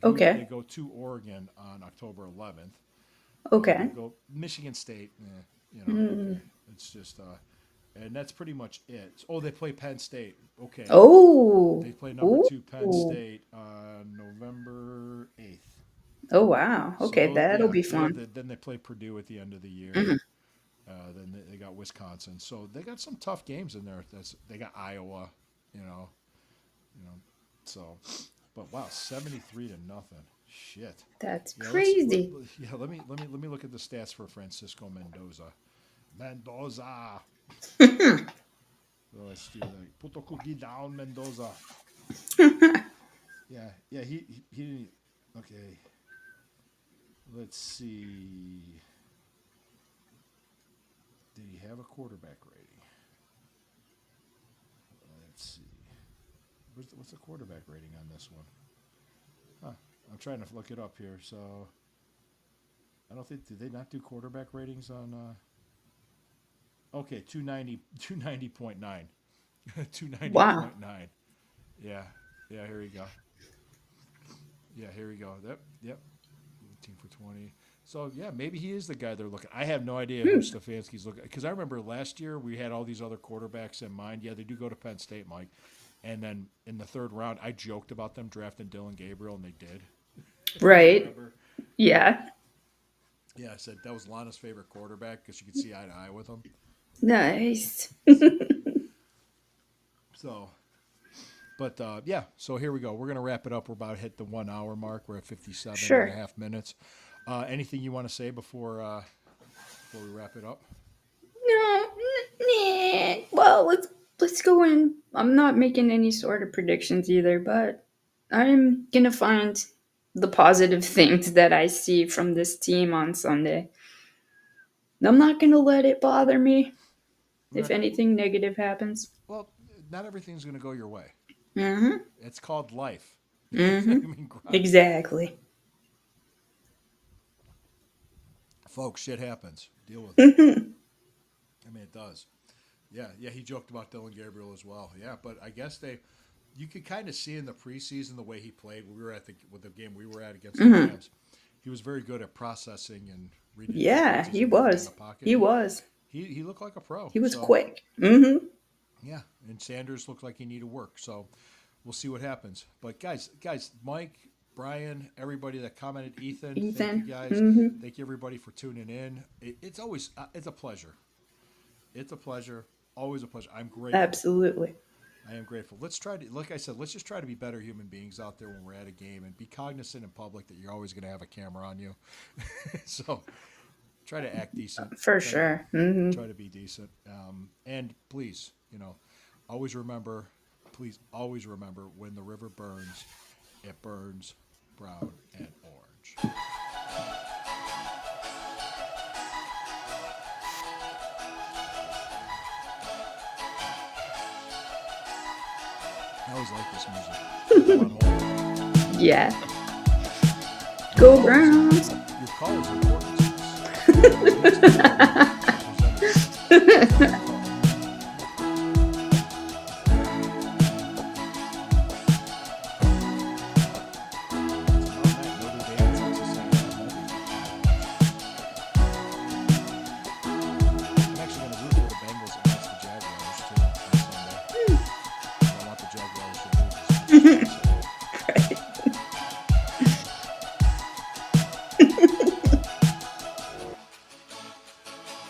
S3: Okay.
S2: They go to Oregon on October 11th.
S3: Okay.
S2: They go Michigan State. Okay. It's just and that's pretty much it. Oh, they play Penn State. Okay.
S3: Oh.
S2: They play number 2 Penn
S3: Ooh.
S2: State on November 8th.
S3: Oh, wow. Okay,
S2: So,
S3: that'll
S2: yeah,
S3: be fun.
S2: then they play Purdue at the end of the year. Then they got Wisconsin, so they got some tough games in there. They got Iowa, you know. So, but wow, 73 to nothing. Shit.
S3: That's
S2: Yeah,
S3: crazy.
S2: let me look at the stats for Francisco Mendoza. Mendoza. So let's do that. Put the cookie down, Mendoza. Yeah, he didn't. Okay. Let's see. Did he have a quarterback rating? Let's see. What's the quarterback rating on this one? Huh. I'm trying to look it up here. So I don't think did they not do quarterback ratings on? Okay, 290.9. 290.9.
S3: Wow.
S2: Yeah. Here we go. Yeah, here we go. Yep. 18 for 20. So, yeah, maybe he is the guy they're looking. I have no idea who Stefanski's looking at. Because I remember last year we had all these other quarterbacks in mind. Yeah, they do go to Penn State, Mike. And then in the third round, I joked about them drafting Dylan Gabriel, and they did.
S3: Right. Yeah.
S2: Yeah, I said that was Lana's favorite quarterback because you could see eye to eye with him.
S3: Nice.
S2: So, but yeah, so here we go. We're going to wrap it up. We're about to hit the 1 hour mark. We're at 57
S3: Sure.
S2: and a half minutes. Anything you want to say before we wrap it up?
S3: No. Nah. Well, let's go in. I'm not making any sort of predictions either, but I'm gonna find the positive things that I see from this team on Sunday. I'm not gonna let it bother me if
S2: Right.
S3: anything negative happens.
S2: Well, not everything's going to go your way.
S3: Mm-hmm.
S2: It's called life.
S3: Mm-hmm.
S2: I mean,
S3: Exactly.
S2: folks, shit happens. Deal with it. I mean, it does. Yeah, he joked about Dylan Gabriel as well. Yeah, but I guess you could kind of see in the preseason the way he played. We were with the game we were at against the Rams. He was very good at processing and reading.
S3: Yeah,
S2: defenses
S3: he
S2: and getting in
S3: was.
S2: the pocket.
S3: He was.
S2: He looked like a pro.
S3: He was
S2: So,
S3: quick. Mm-hmm.
S2: Yeah, and Sanders looked like he needed work. So we'll see what happens. But guys, Mike, Brian, everybody that commented, Ethan, thank you guys.
S3: Mm-hmm.
S2: Thank you everybody for tuning in. It's always it's a pleasure. It's a pleasure. Always a pleasure. I'm grateful.
S3: Absolutely.
S2: I am grateful. Let's try to, like I said, let's just try to be better human beings out there when we're at a game and be cognizant in public that you're always going to have a camera on you. So try to act decent.
S3: For sure. Mm-hmm.
S2: Try to be decent. And please, always remember, when the river burns, it burns brown and orange. I always like this music.
S3: Yeah. Go Browns.
S2: Your call is important.